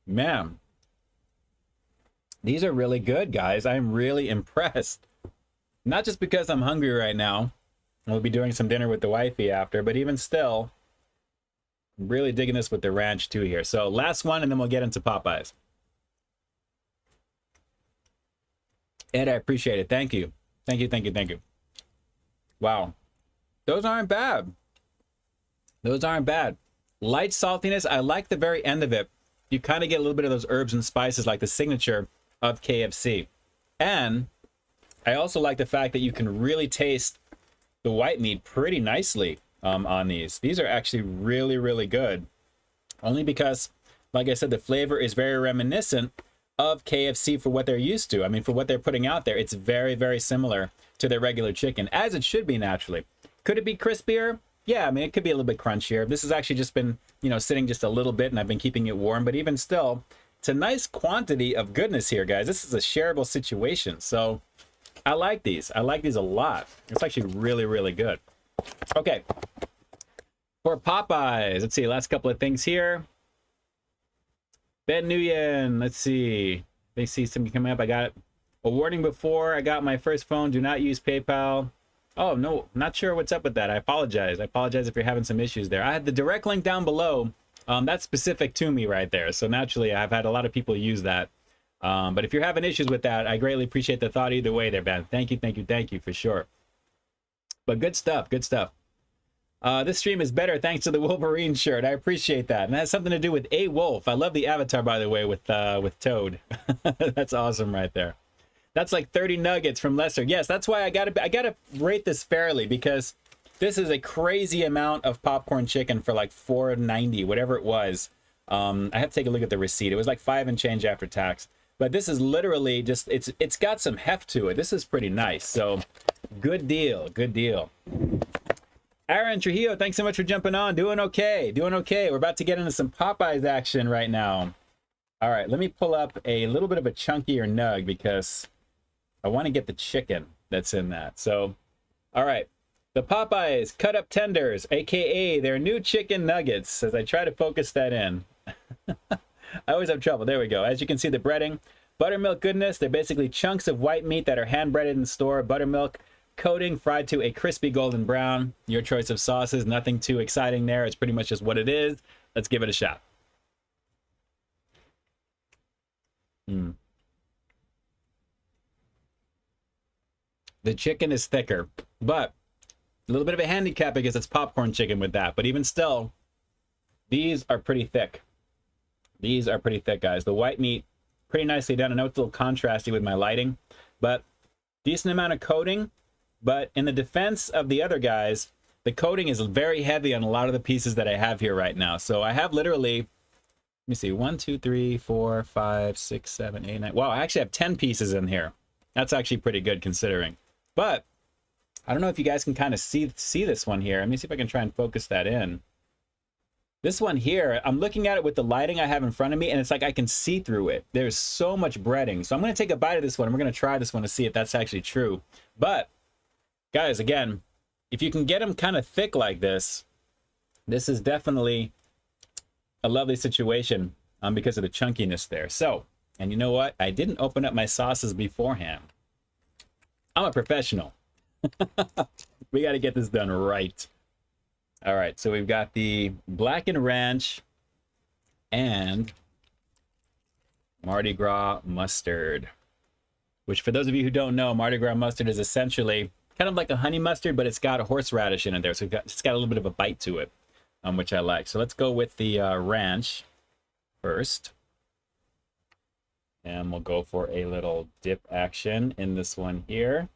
Man, these are really good, guys. I'm really impressed. Not just because I'm hungry right now. We'll be doing some dinner with the wifey after, but even still, I'm really digging this with the ranch too here. So last one, and then we'll get into Popeyes. Ed, I appreciate it. Thank you. Thank you, thank you, thank you. Wow. Those aren't bad. Those aren't bad. Light saltiness. I like the very end of it. You kind of get a little bit of those herbs and spices like the signature of KFC. And I also like the fact that you can really taste the white meat pretty nicely on these. These are actually really, really good. Only because, like I said, the flavor is very reminiscent of KFC for what they're used to. I mean, for what they're putting out there, it's very, very similar to their regular chicken, as it should be naturally. Could it be crispier? Yeah, I mean, it could be a little bit crunchier. This has actually just been, you know, sitting just a little bit, and I've been keeping it warm. But even still, it's a nice quantity of goodness here, guys. This is a shareable situation. So I like these. I like these a lot. It's actually really, really good. Okay. For Popeyes, let's see, last couple of things here. Ben Nguyen, let's see. They see something coming up. I got a warning before I got my first phone. Do not use PayPal. Oh, no, not sure what's up with that. I apologize. I apologize if you're having some issues there. I had the direct link down below. That's specific to me right there. So naturally, I've had a lot of people use that. But if you're having issues with that, I greatly appreciate the thought either way there, Ben. Thank you, thank you, thank you for sure. But good stuff, good stuff. This stream is better thanks to the Wolverine shirt. I appreciate that. And that has something to do with A Wolf. I love the avatar, by the way, with Toad. That's awesome right there. That's like 30 nuggets from Lesser. Yes, that's why I gotta rate this fairly, because this is a crazy amount of popcorn chicken for like $4.90, whatever it was. I have to take a look at the receipt. It was like 5 and change after tax. But this is literally just, it's got some heft to it. This is pretty nice. So good deal, good deal. Aaron Trujillo, thanks so much for jumping on. Doing okay, doing okay. We're about to get into some Popeyes action right now. All right, let me pull up a little bit of a chunkier nug because I want to get the chicken that's in that. So, all right, the Popeyes cut up tenders, aka their new chicken nuggets, as I try to focus that in. I always have trouble. There we go. As you can see, the breading, buttermilk goodness. They're basically chunks of white meat that are hand breaded in the store. Buttermilk coating fried to a crispy golden brown. Your choice of sauces. Nothing too exciting there. It's pretty much just what it is. Let's give it a shot. The chicken is thicker, but a little bit of a handicap because it's popcorn chicken with that. But even still, these are pretty thick. These are pretty thick, guys. The white meat, pretty nicely done. I know it's a little contrasty with my lighting, but decent amount of coating. But in the defense of the other guys, the coating is very heavy on a lot of the pieces that I have here right now. So I have literally, let me see, 1, 2, 3, 4, 5, 6, 7, 8, 9. Wow, I actually have 10 pieces in here. That's actually pretty good considering. But I don't know if you guys can kind of see this one here. Let me see if I can try and focus that in. This one here, I'm looking at it with the lighting I have in front of me, and it's like I can see through it. There's so much breading. So I'm going to take a bite of this one. We're going to try this one to see if that's actually true. But, guys, again, if you can get them kind of thick like this, this is definitely a lovely situation because of the chunkiness there. So, and you know what? I didn't open up my sauces beforehand. I'm a professional. We got to get this done right. All right, so we've got the Blackened Ranch and Mardi Gras mustard, which for those of you who don't know, Mardi Gras mustard is essentially kind of like a honey mustard, but it's got a horseradish in it there. So it's got a little bit of a bite to it, which I like. So let's go with the ranch first. And we'll go for a little dip action in this one here.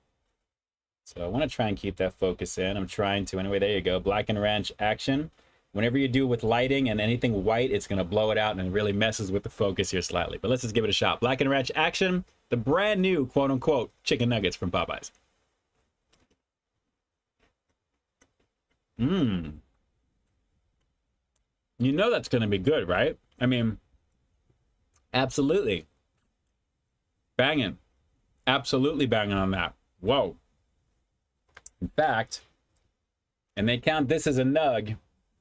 So I want to try and keep that focus in. I'm trying to. Anyway, there you go. Blackened Ranch action. Whenever you do with lighting and anything white, it's going to blow it out and it really messes with the focus here slightly. But let's just give it a shot. Blackened Ranch action. The brand new, quote unquote, chicken nuggets from Popeyes. You know that's going to be good, right? I mean, absolutely. Banging. Absolutely banging on that. Whoa. In fact, and they count this as a nug.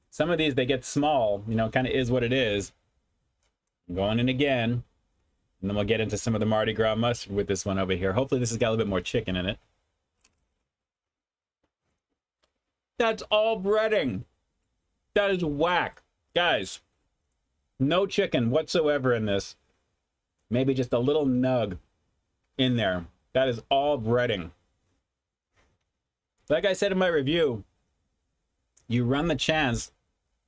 Some of these, they get small, you know, kind of is what it is. I'm going in again. And then we'll get into some of the Mardi Gras mustard with this one over here. Hopefully this has got a little bit more chicken in it. That's all breading. That is whack. Guys, no chicken whatsoever in this. Maybe just a little nug in there. That is all breading. Like I said in my review, you run the chance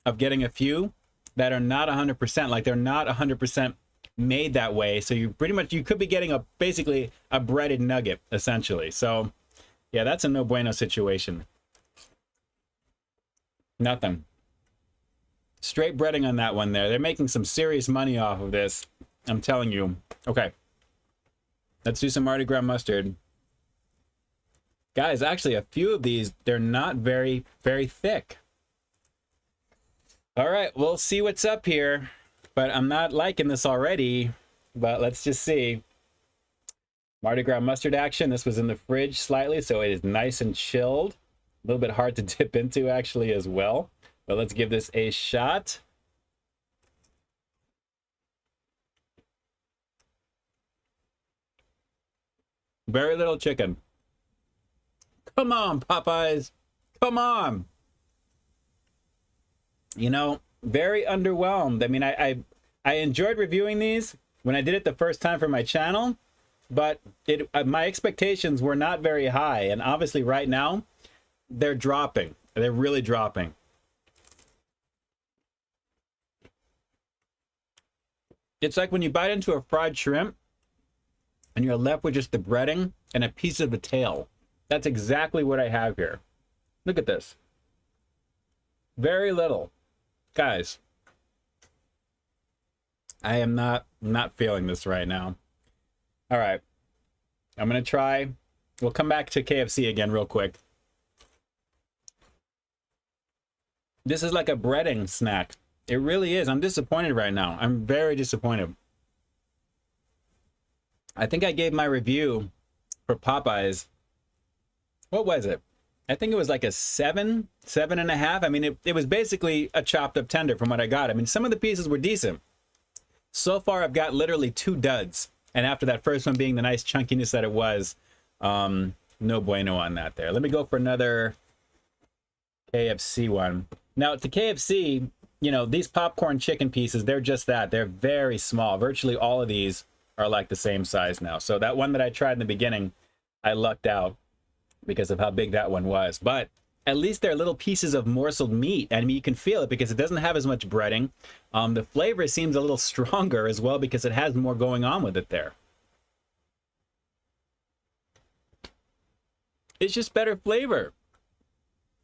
of getting a few that are not 100%, like they're not 100% made that way. So you pretty much, you could be getting basically a breaded nugget, essentially. So yeah, that's a no bueno situation. Nothing. Straight breading on that one there. They're making some serious money off of this. I'm telling you. Okay. Let's do some Mardi Gras mustard. Guys, actually, a few of these, they're not very, very thick. All right, we'll see what's up here. But I'm not liking this already. But let's just see. Mardi Gras mustard action. This was in the fridge slightly, so it is nice and chilled. A little bit hard to dip into, actually, as well. But let's give this a shot. Very little chicken. Come on, Popeyes. Come on. You know, very underwhelmed. I mean, I enjoyed reviewing these when I did it the first time for my channel, but my expectations were not very high. And obviously right now, they're dropping. They're really dropping. It's like when you bite into a fried shrimp and you're left with just the breading and a piece of the tail. That's exactly what I have here. Look at this. Very little. Guys, I am not feeling this right now. All right. I'm going to try. We'll come back to KFC again real quick. This is like a breading snack. It really is. I'm disappointed right now. I'm very disappointed. I think I gave my review for Popeyes. What was it? I think it was like a 7.5. I mean, it was basically a chopped up tender from what I got. I mean, some of the pieces were decent. So far, I've got literally 2 duds. And after that first one being the nice chunkiness that it was, no bueno on that there. Let me go for another KFC one. Now, to KFC, you know, these popcorn chicken pieces, they're just that. They're very small. Virtually all of these are like the same size now. So that one that I tried in the beginning, I lucked out because of how big that one was. But at least they're little pieces of morseled meat. I mean, you can feel it because it doesn't have as much breading. The flavor seems a little stronger as well because it has more going on with it there. It's just better flavor.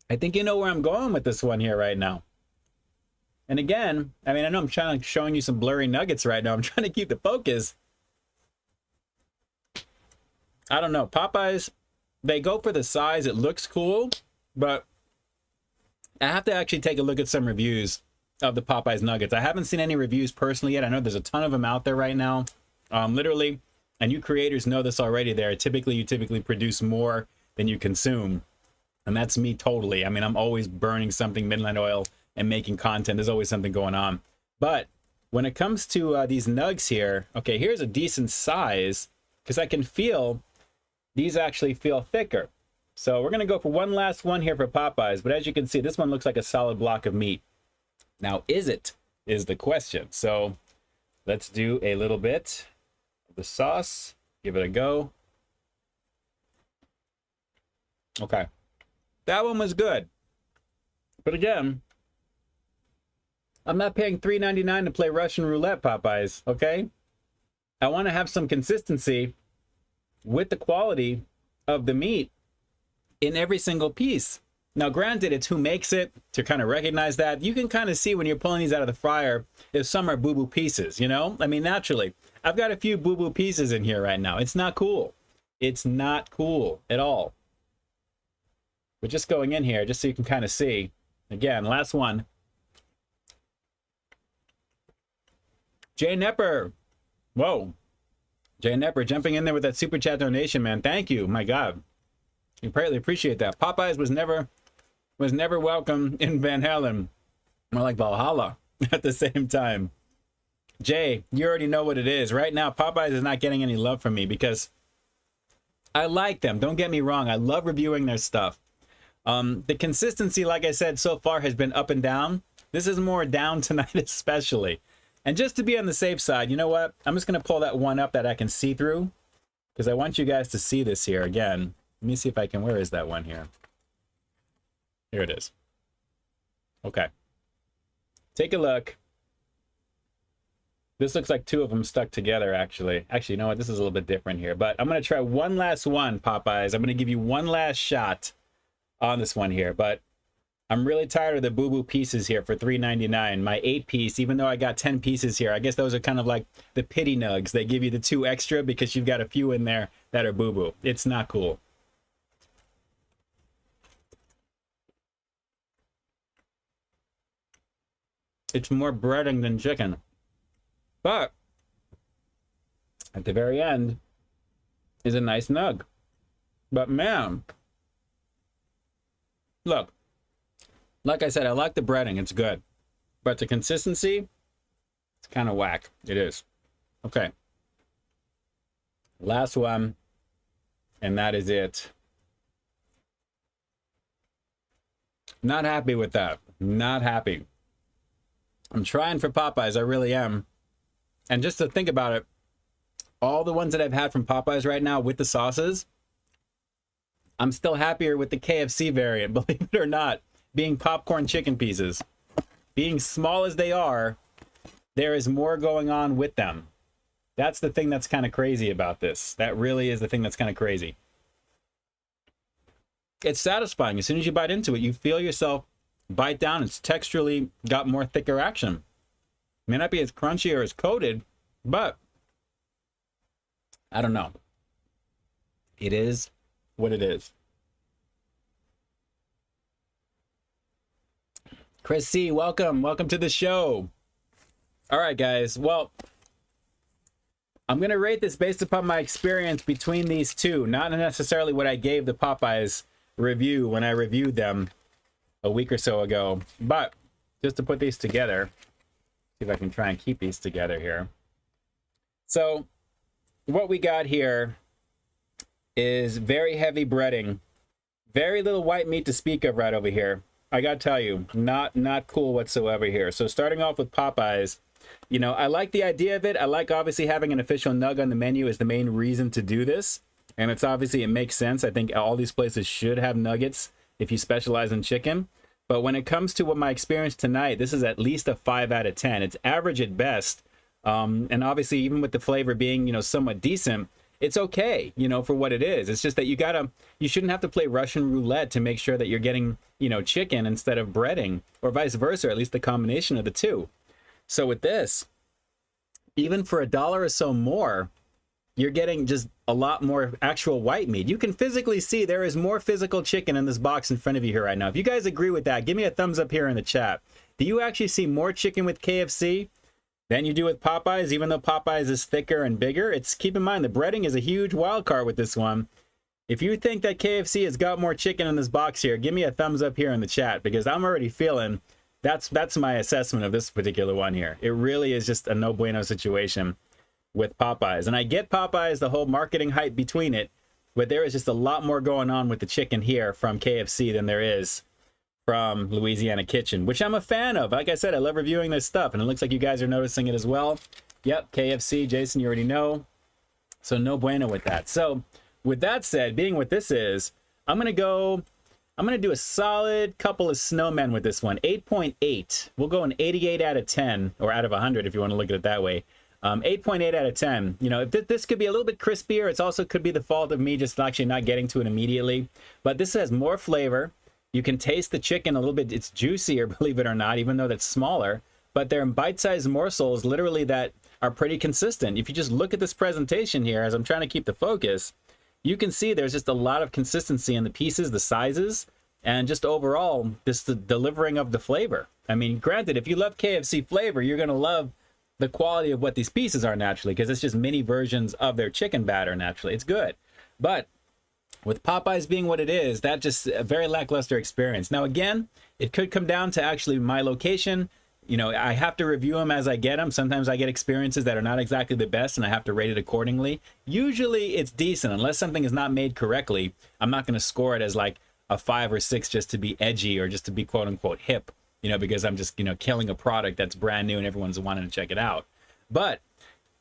I think you know where I'm going with this one here right now. And again, I mean, I know I'm showing you some blurry nuggets right now. I'm trying to keep the focus. I don't know. Popeyes, they go for the size. It looks cool, but I have to actually take a look at some reviews of the Popeyes nuggets. I haven't seen any reviews personally yet. I know there's a ton of them out there right now. Literally, and you creators know this already there. You typically produce more than you consume. And that's me totally. I mean, I'm always burning something midnight oil and making content. There's always something going on. But when it comes to these nugs here, okay, here's a decent size because I can feel these actually feel thicker. So we're going to go for one last one here for Popeyes. But as you can see, this one looks like a solid block of meat. Now, is the question. So let's do a little bit of the sauce. Give it a go. Okay. That one was good. But again, I'm not paying $3.99 to play Russian roulette, Popeyes, okay? I want to have some consistency with the quality of the meat in every single piece. Now, granted, it's who makes it to kind of recognize that. You can kind of see when you're pulling these out of the fryer if some are boo-boo pieces, you know? I mean, naturally, I've got a few boo-boo pieces in here right now. It's not cool. It's not cool at all. We're just going in here just so you can kind of see. Again, last one. Jay Nepper. Whoa. Jay Nepper jumping in there with that super chat donation, man. Thank you. My God. You greatly appreciate that. Popeyes was never welcome in Van Halen. More like Valhalla at the same time. Jay, you already know what it is. Right now, Popeyes is not getting any love from me because I like them. Don't get me wrong. I love reviewing their stuff. The consistency, like I said, so far has been up and down. This is more down tonight especially. And just to be on the safe side, you know what? I'm just going to pull that one up that I can see through because I want you guys to see this here again. Let me see if I can, where is that one here? Here it is. Okay. Take a look. This looks like two of them stuck together, actually. Actually, you know what? This is a little bit different here. But I'm going to try one last one, Popeyes. I'm going to give you one last shot on this one here. But I'm really tired of the boo-boo pieces here for $3.99. My 8-piece, even though I got 10 pieces here, I guess those are kind of like the pity nugs. They give you the 2 extra because you've got a few in there that are boo-boo. It's not cool. It's more breading than chicken. But at the very end is a nice nug. But man, look, like I said, I like the breading. It's good. But the consistency, it's kind of whack. It is. Okay. Last one. And that is it. Not happy with that. Not happy. I'm trying for Popeyes. I really am. And just to think about it, all the ones that I've had from Popeyes right now with the sauces, I'm still happier with the KFC variant, believe it or not, being popcorn chicken pieces. Being small as they are, there is more going on with them. That's the thing that's kind of crazy about this. That really is the thing that's kind of crazy. It's satisfying. As soon as you bite into it, you feel yourself bite down. It's texturally got more thicker action. May not be as crunchy or as coated, but I don't know. It is what it is. Chris C, welcome. Welcome to the show. All right, guys. Well, I'm going to rate this based upon my experience between these two, not necessarily what I gave the Popeyes review when I reviewed them a week or so ago, but just to put these together, see if I can try and keep these together here. So what we got here is very heavy breading, very little white meat to speak of right over here. I gotta tell you, not cool whatsoever here. So starting off with Popeyes, you know, I like the idea of it. I like obviously having an official nug on the menu is the main reason to do this. And it's obviously, it makes sense. I think all these places should have nuggets if you specialize in chicken. But when it comes to what my experience tonight, this is at least a 5 out of 10. It's average at best. And obviously, even with the flavor being, you know, somewhat decent, it's okay, you know, for what it is. It's just that you shouldn't have to play Russian roulette to make sure that you're getting, you know, chicken instead of breading, or vice versa, or at least the combination of the two. So with this, even for $1 or so more, you're getting just a lot more actual white meat. You can physically see there is more physical chicken in this box in front of you here right now. If you guys agree with that, give me a thumbs up here in the chat. Do you actually see more chicken with KFC than you do with Popeyes, even though Popeyes is thicker and bigger? It's, keep in mind, the breading is a huge wild card with this one. If you think that KFC has got more chicken in this box here, give me a thumbs up here in the chat, because I'm already feeling that's my assessment of this particular one here. It really is just a no bueno situation with Popeyes. And I get Popeyes, the whole marketing hype between it, but there is just a lot more going on with the chicken here from KFC than there is from Louisiana Kitchen, which I'm a fan of. Like I said, I love reviewing this stuff, and it looks like you guys are noticing it as well. Yep, KFC, Jason, you already know. So no bueno with that. So with that said, being what this is, I'm going to do a solid couple of snowmen with this one. 8.8. We'll go an 88 out of 10, or out of 100 if you want to look at it that way. 8.8 out of 10. You know, if this could be a little bit crispier. It's also could be the fault of me just actually not getting to it immediately. But this has more flavor. You can taste the chicken a little bit. It's juicier, believe it or not, even though that's smaller. But they're in bite-sized morsels, literally, that are pretty consistent. If you just look at this presentation here, as I'm trying to keep the focus, you can see there's just a lot of consistency in the pieces, the sizes, and just overall, just the delivering of the flavor. I mean, granted, if you love KFC flavor, you're going to love the quality of what these pieces are naturally, because it's just mini versions of their chicken batter naturally. It's good. But with Popeyes being what it is, that just a very lackluster experience. Now, again, it could come down to actually my location. You know, I have to review them as I get them. Sometimes I get experiences that are not exactly the best, and I have to rate it accordingly. Usually it's decent. Unless something is not made correctly, I'm not going to score it as like a 5 or 6 just to be edgy or just to be quote unquote hip, you know, because I'm just, you know, killing a product that's brand new and everyone's wanting to check it out. But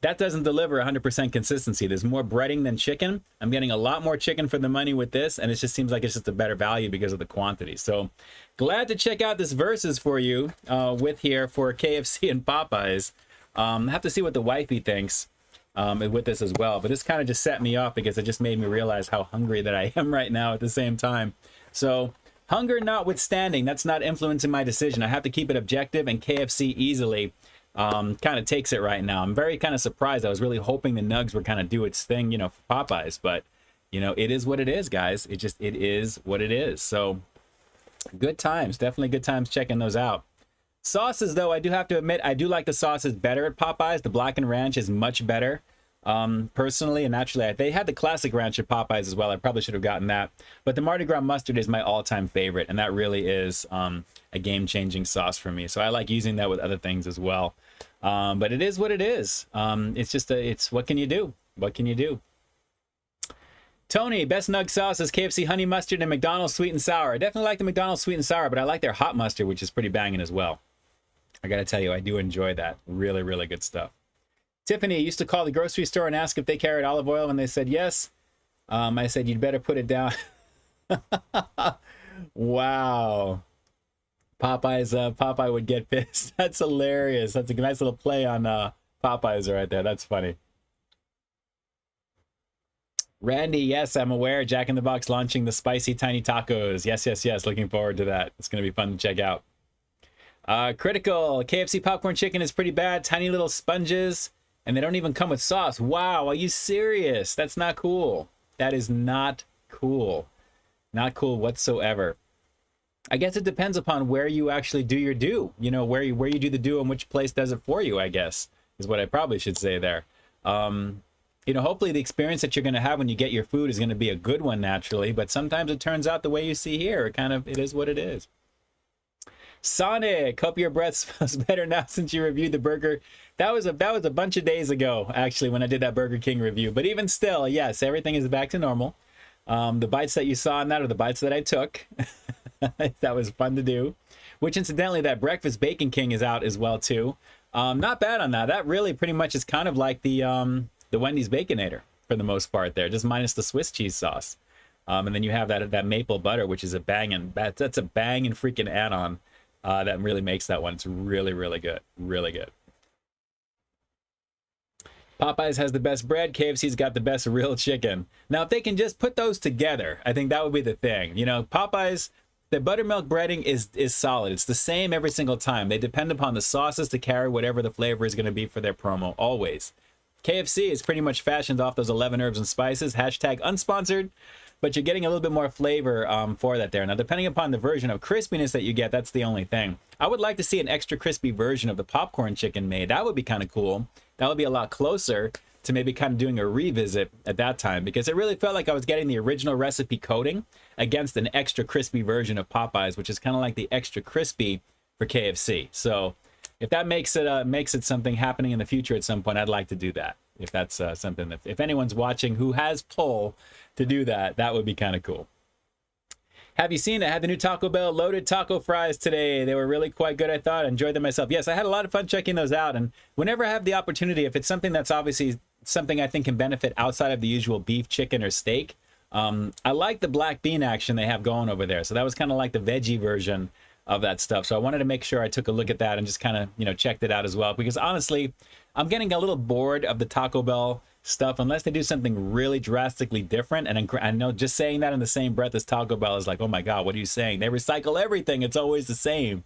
that doesn't deliver 100% consistency. There's more breading than chicken. I'm getting a lot more chicken for the money with this, and it just seems like it's just a better value because of the quantity. So glad to check out this versus for you with here for KFC and Popeyes. I have to see what the wifey thinks with this as well. But this kind of just set me off because it just made me realize how hungry that I am right now at the same time. So hunger notwithstanding, that's not influencing my decision. I have to keep it objective, and KFC easily kind of takes it right now. I'm very kind of surprised. I was really hoping the Nugs would kind of do its thing, you know, for Popeyes, but you know, it is what it is, guys. It is what it is. So good times, definitely good times checking those out. Sauces, though, I do have to admit, I do like the sauces better at Popeyes. The Blackened Ranch is much better, personally, and naturally, they had the classic ranch at Popeyes as well. I probably should have gotten that, but the Mardi Gras mustard is my all-time favorite, and that really is a game-changing sauce for me. So I like using that with other things as well. But it is what it is. It's just it's what can you do? What can you do? Tony, best nug sauce is KFC honey mustard and McDonald's sweet and sour. I definitely like the McDonald's sweet and sour, but I like their hot mustard, which is pretty banging as well. I gotta tell you, I do enjoy that. Really, really good stuff. Tiffany used to call the grocery store and ask if they carried olive oil, and they said yes. I said, you'd better put it down. Wow. Popeye would get pissed. That's hilarious. That's a nice little play on Popeyes right there. That's funny. Randy, yes, I'm aware. Jack in the Box launching the spicy tiny tacos. Yes, yes, yes. Looking forward to that. It's going to be fun to check out. Critical. KFC popcorn chicken is pretty bad. Tiny little sponges, and they don't even come with sauce. Wow, are you serious? That's not cool. That is not cool. Not cool whatsoever. I guess it depends upon where you actually do your do. You know, where you do the do and which place does it for you, I guess, is what I probably should say there. You know, hopefully the experience that you're going to have when you get your food is going to be a good one naturally, but sometimes it turns out the way you see here. It is what it is. Sonic, hope your breath smells better now since you reviewed the burger. That was a bunch of days ago, actually, when I did that Burger King review. But even still, yes, everything is back to normal. The bites that you saw in that are the bites that I took. That was fun to do. Which, incidentally, that Breakfast Bacon King is out as well, too. Not bad on that. That really pretty much is kind of like the Wendy's Baconator, for the most part there, just minus the Swiss cheese sauce. And then you have that maple butter, which is that's a banging freaking add-on. That really makes that one. It's really, really good. Really good. Popeyes has the best bread. KFC's got the best real chicken. Now, if they can just put those together, I think that would be the thing. You know, Popeyes, the buttermilk breading is solid. It's the same every single time. They depend upon the sauces to carry whatever the flavor is going to be for their promo, always. KFC is pretty much fashioned off those 11 herbs and spices, hashtag unsponsored, but you're getting a little bit more flavor for that there. Now, depending upon the version of crispiness that you get, that's the only thing. I would like to see an extra crispy version of the popcorn chicken made. That would be kind of cool. That would be a lot closer to maybe kind of doing a revisit at that time, because it really felt like I was getting the original recipe coating against an extra crispy version of Popeyes, which is kind of like the extra crispy for KFC. So if that makes it something happening in the future at some point, I'd like to do that. If that's something that, if anyone's watching who has pull to do that, that would be kind of cool. Have you seen, I had the new Taco Bell loaded taco fries today. They were really quite good, I thought. I enjoyed them myself. Yes, I had a lot of fun checking those out. And whenever I have the opportunity, if it's something that's obviously something I think can benefit outside of the usual beef, chicken, or steak, I like the black bean action they have going over there. So that was kind of like the veggie version of that stuff. So I wanted to make sure I took a look at that and just kind of, you know, checked it out as well. Because honestly, I'm getting a little bored of the Taco Bell stuff unless they do something really drastically different. And I know just saying that in the same breath as Taco Bell is like, oh my God, what are you saying? They recycle everything. It's always the same.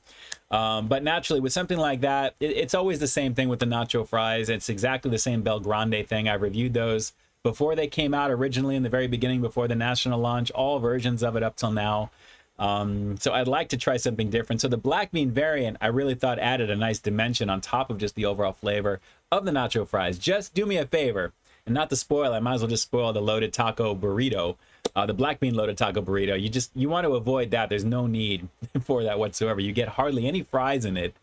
But naturally with something like that, it's always the same thing with the nacho fries. It's exactly the same Bel Grande thing. I reviewed those before they came out originally in the very beginning, before the national launch, all versions of it up till now. So I'd like to try something different. So the black bean variant, I really thought added a nice dimension on top of just the overall flavor of the nacho fries. Just do me a favor, and not to spoil, I might as well just spoil the loaded taco burrito, the black bean loaded taco burrito. You want to avoid that. There's no need for that whatsoever. You get hardly any fries in it,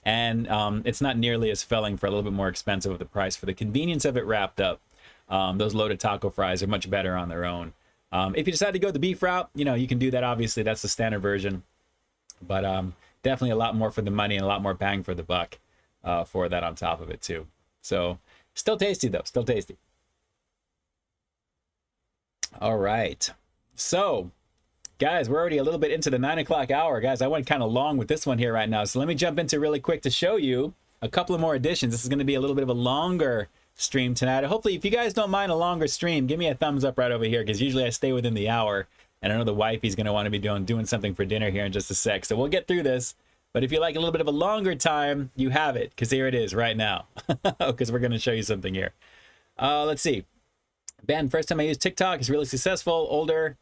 and it's not nearly as filling for a little bit more expensive of the price. For the convenience of it wrapped up, those loaded taco fries are much better on their own. If you decide to go the beef route, you know, you can do that. Obviously, that's the standard version. But definitely a lot more for the money and a lot more bang for the buck for that on top of it, too. So still tasty, though. Still tasty. All right. So, guys, we're already a little bit into the 9 o'clock hour. Guys, I went kind of long with this one here right now. So let me jump into really quick to show you a couple of more additions. This is going to be a little bit of a longer stream tonight. Hopefully, if you guys don't mind a longer stream, give me a thumbs up right over here, because usually I stay within the hour, and I know the wifey's going to want to be doing something for dinner here in just a sec. So we'll get through this. But if you like a little bit of a longer time, you have it, because here it is right now, because we're going to show you something here. Let's see. Ben, first time I used TikTok, is really successful. Older,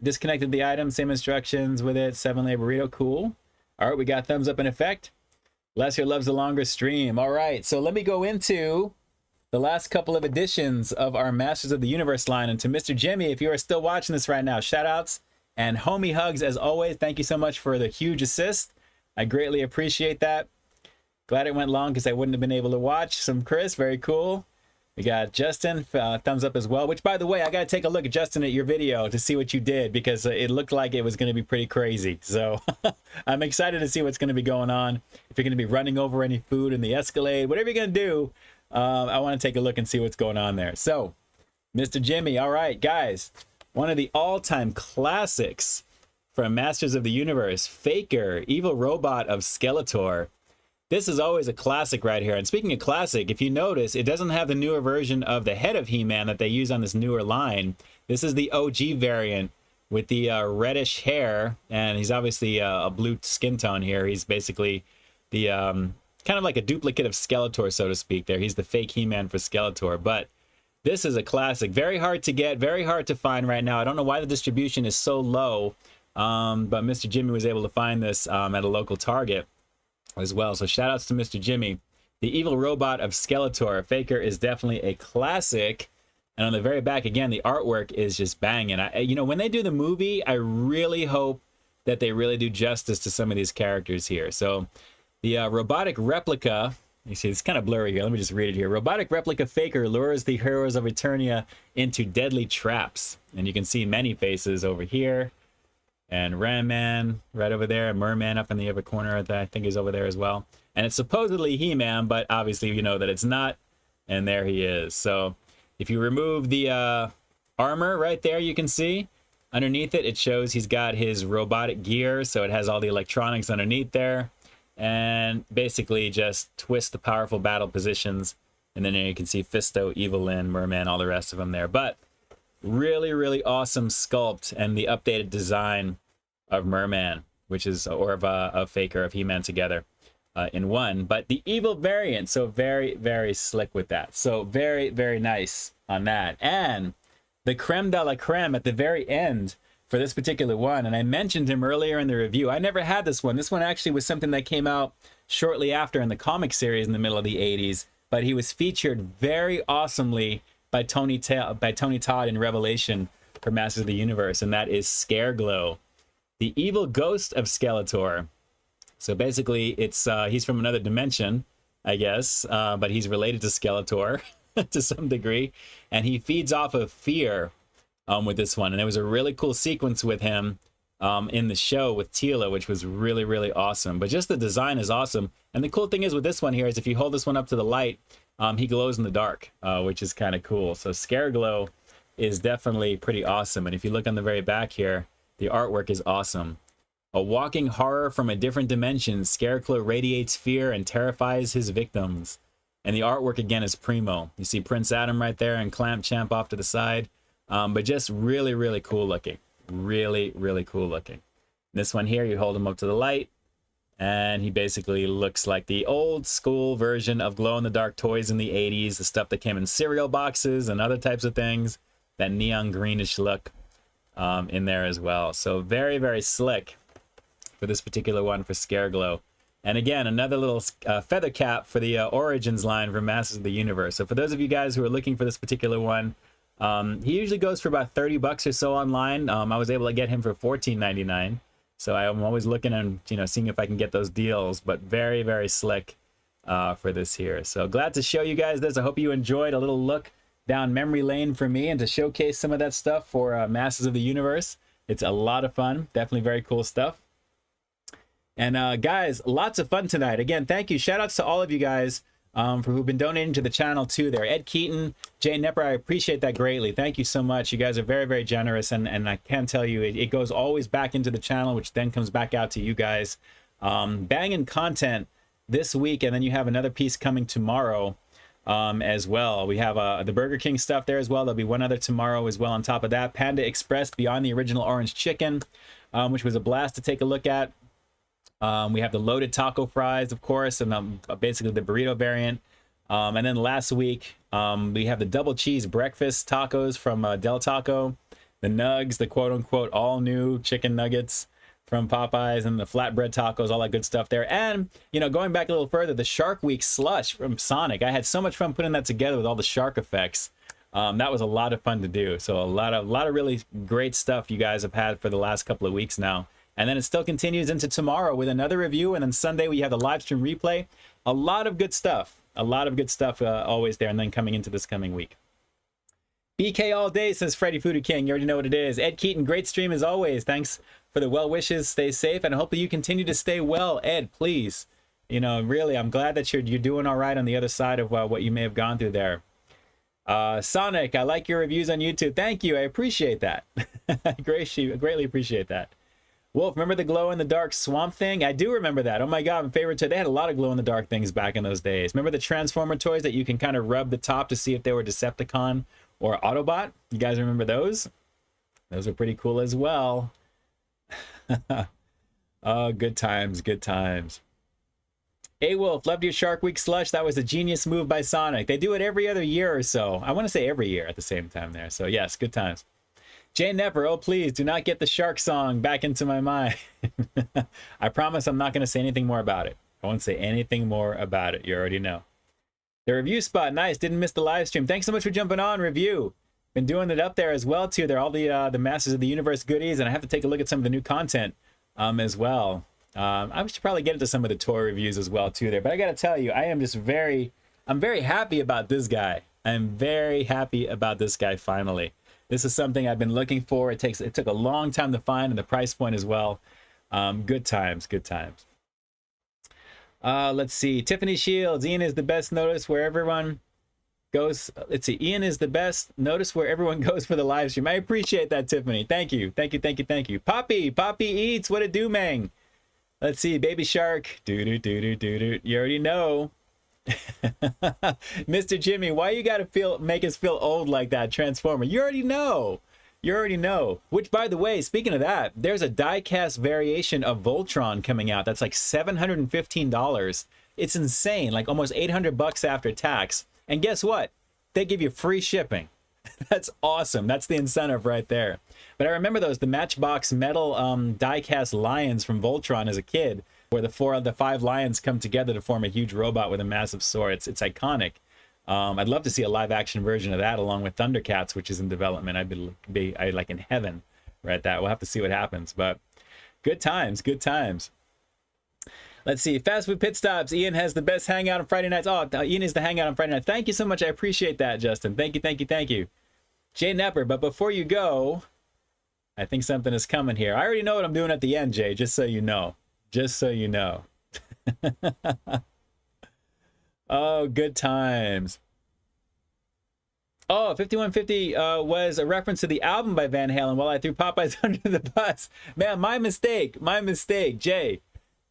disconnected the item, same instructions with it. 7-layer burrito, cool. All right, we got thumbs up in effect. Lester loves the longer stream. All right, so let me go into the last couple of editions of our Masters of the Universe line. And to Mr. Jimmy, if you are still watching this right now, shout outs and homie hugs as always. Thank you so much for the huge assist. I greatly appreciate that. Glad it went long because I wouldn't have been able to watch. Some Chris, very cool. We got Justin, thumbs up as well, which, by the way, I got to take a look at Justin at your video to see what you did, because it looked like it was going to be pretty crazy. So I'm excited to see what's going to be going on. If you're going to be running over any food in the Escalade, whatever you're going to do, I want to take a look and see what's going on there. So, Mr. Jimmy, all right, guys, one of the all-time classics from Masters of the Universe, Faker, evil robot of Skeletor. This is always a classic right here. And speaking of classic, if you notice, it doesn't have the newer version of the head of He-Man that they use on this newer line. This is the OG variant with the reddish hair, and he's obviously a blue skin tone here. He's basically the kind of like a duplicate of Skeletor, so to speak there. He's the fake He-Man for Skeletor. But this is a classic. Very hard to get, very hard to find right now. I don't know why the distribution is so low, but Mr. Jimmy was able to find this at a local Target as well. So shout outs to Mr. Jimmy. The evil robot of Skeletor. Faker is definitely a classic. And on the very back, again, the artwork is just banging. You know, when they do the movie, I really hope that they really do justice to some of these characters here. So the robotic replica, you see, it's kind of blurry here. Let me just read it here. Robotic replica Faker lures the heroes of Eternia into deadly traps. And you can see many faces over here. And Ram Man right over there. And Merman up in the other corner that I think is over there as well. And it's supposedly He-Man, but obviously you know that it's not. And there he is. So if you remove the armor right there, you can see underneath it, it shows he's got his robotic gear. So it has all the electronics underneath there. And basically just twist the powerful battle positions. And then you can see Fisto, Evelyn, Merman, all the rest of them there. But really, really awesome sculpt and the updated design of Merman, which is, or of Faker, of He-Man together. in one, but the evil variant. So very, very slick with that. So very, very nice on that. And the creme de la creme at the very end for this particular one. And I mentioned him earlier in the review. I never had this one. This one actually was something that came out shortly after in the comic series in the middle of the 80s, but he was featured very awesomely by Tony Todd in Revelation for Masters of the Universe, and that is Scareglow, the evil ghost of Skeletor. So basically, it's he's from another dimension, I guess, but he's related to Skeletor to some degree, and he feeds off of fear with this one. And there was a really cool sequence with him in the show with Teela, which was really, really awesome. But just the design is awesome. And the cool thing is with this one here is if you hold this one up to the light, he glows in the dark, which is kind of cool. So Scareglow is definitely pretty awesome. And if you look on the very back here, the artwork is awesome. A walking horror from a different dimension, Scareglow radiates fear and terrifies his victims. And the artwork again is primo. You see Prince Adam right there and Clamp Champ off to the side. But just really, really cool looking. Really, really cool looking. This one here, you hold him up to the light, and he basically looks like the old school version of glow-in-the-dark toys in the 80s, the stuff that came in cereal boxes and other types of things, that neon greenish look in there as well. So very, very slick for this particular one for Scareglow. And again, another little feather cap for the Origins line for Masters of the Universe. So for those of you guys who are looking for this particular one, he usually goes for about 30 bucks or so online. I was able to get him for $14.99. So I'm always looking and, you know, seeing if I can get those deals, but very, very slick for this here. So glad to show you guys this. I hope you enjoyed a little look down memory lane for me and to showcase some of that stuff for Masters of the Universe. It's a lot of fun. Definitely very cool stuff. And guys, lots of fun tonight. Again, thank you. Shout outs to all of you guys for who've been donating to the channel too there. Ed Keaton, Jay Nepper, I appreciate that greatly. Thank you so much. You guys are very, very generous, and I can tell you it goes always back into the channel, which then comes back out to you guys. Banging content this week, and then you have another piece coming tomorrow as well. We have the Burger King stuff there as well. There'll be one other tomorrow as well on top of that. Panda Express Beyond the Original Orange Chicken, which was a blast to take a look at. We have the loaded taco fries, of course, and basically the burrito variant. And then last week, we have the double cheese breakfast tacos from Del Taco, the nugs, the quote-unquote all-new chicken nuggets from Popeyes, and the flatbread tacos, all that good stuff there. And, you know, going back a little further, the Shark Week slush from Sonic. I had so much fun putting that together with all the shark effects. That was a lot of fun to do. So a lot of really great stuff you guys have had for the last couple of weeks now. And then it still continues into tomorrow with another review. And then Sunday, we have the live stream replay. A lot of good stuff. A lot of good stuff always there. And then coming into this coming week. BK all day, says Freddy Foodie King. You already know what it is. Ed Keaton, great stream as always. Thanks for the well wishes. Stay safe. And hopefully you continue to stay well. Ed, please. You know, really, I'm glad that you're doing all right on the other side of what you may have gone through there. Sonic, I like your reviews on YouTube. Thank you. I appreciate that. I greatly appreciate that. Wolf, remember the glow-in-the-dark Swamp Thing? I do remember that. Oh my god, my favorite toy. They had a lot of glow-in-the-dark things back in those days. Remember the Transformer toys that you can kind of rub the top to see if they were Decepticon or Autobot? You guys remember those? Those are pretty cool as well. Oh, good times, good times. Hey Wolf, loved your Shark Week slush. That was a genius move by Sonic. They do it every other year or so. I want to say every year at the same time there. So yes, good times. Jay Nepper, oh please, do not get the shark song back into my mind. I promise I'm not going to say anything more about it. I won't say anything more about it. You already know. The review spot, nice. Didn't miss the live stream. Thanks so much for jumping on, review. Been doing it up there as well too. They're all the Masters of the Universe goodies, and I have to take a look at some of the new content as well. I should probably get into some of the toy reviews as well too there. But I got to tell you, I'm very happy about this guy. I'm very happy about this guy finally. This is something I've been looking for. It took a long time to find, and the price point as well. Good times, good times. Let's see. Tiffany Shields. Ian is the best. Notice where everyone goes. Let's see. Ian is the best. Notice where everyone goes for the live stream. I appreciate that, Tiffany. Thank you. Thank you. Thank you. Thank you. Poppy Eats. What a do, mang. Let's see. Baby Shark. Doo doo doo doo doo doo. You already know. Mr. Jimmy, why you gotta make us feel old like that, Transformer? You already know. You already know. Which, by the way, speaking of that, there's a die-cast variation of Voltron coming out that's like $715. It's insane, like almost $800 after tax. And guess what? They give you free shipping. That's awesome. That's the incentive right there. But I remember those, the Matchbox metal die-cast lions from Voltron as a kid, where the five lions come together to form a huge robot with a massive sword. It's iconic. I'd love to see a live-action version of that along with Thundercats, which is in development. I'd like in heaven right that. We'll have to see what happens. But good times, good times. Let's see. Fast Food Pit Stops. Ian has the best hangout on Friday nights. Oh, Ian is the hangout on Friday night. Thank you so much. I appreciate that, Justin. Thank you, thank you, thank you. Jay Nepper, but before you go, I think something is coming here. I already know what I'm doing at the end, Jay, just so you know. Just so you know. Oh, good times. Oh, 5150 was a reference to the album by Van Halen while I threw Popeyes under the bus. Man, my mistake, Jay.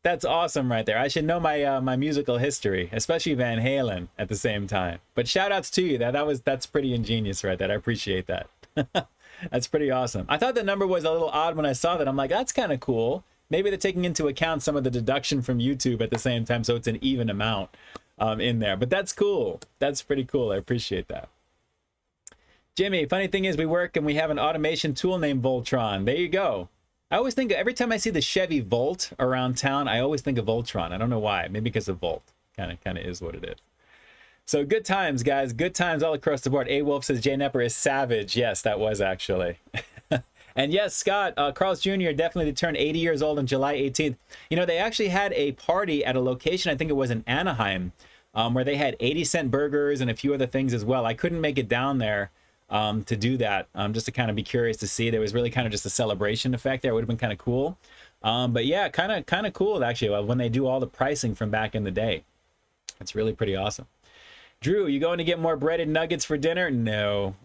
That's awesome right there. I should know my my musical history, especially Van Halen at the same time. But shout outs to you. That's pretty ingenious right there. I appreciate that. That's pretty awesome. I thought the number was a little odd when I saw that. I'm like, that's kind of cool. Maybe they're taking into account some of the deduction from YouTube at the same time, so it's an even amount in there. But that's cool. That's pretty cool. I appreciate that. Jimmy, funny thing is we work and we have an automation tool named Voltron. There you go. I always think, every time I see the Chevy Volt around town, I always think of Voltron. I don't know why. Maybe because of Volt. Kind of is what it is. So good times, guys. Good times all across the board. A Wolf says Jay Nepper is savage. Yes, that was actually. And yes, Scott, Carl's Jr. definitely turned 80 years old on July 18th. You know, they actually had a party at a location, I think it was in Anaheim, where they had 80-cent burgers and a few other things as well. I couldn't make it down there to do that, just to kind of be curious to see. There was really kind of just a celebration effect there. It would have been kind of cool. But yeah, kind of cool actually when they do all the pricing from back in the day. It's really pretty awesome. Drew, you going to get more breaded nuggets for dinner? No.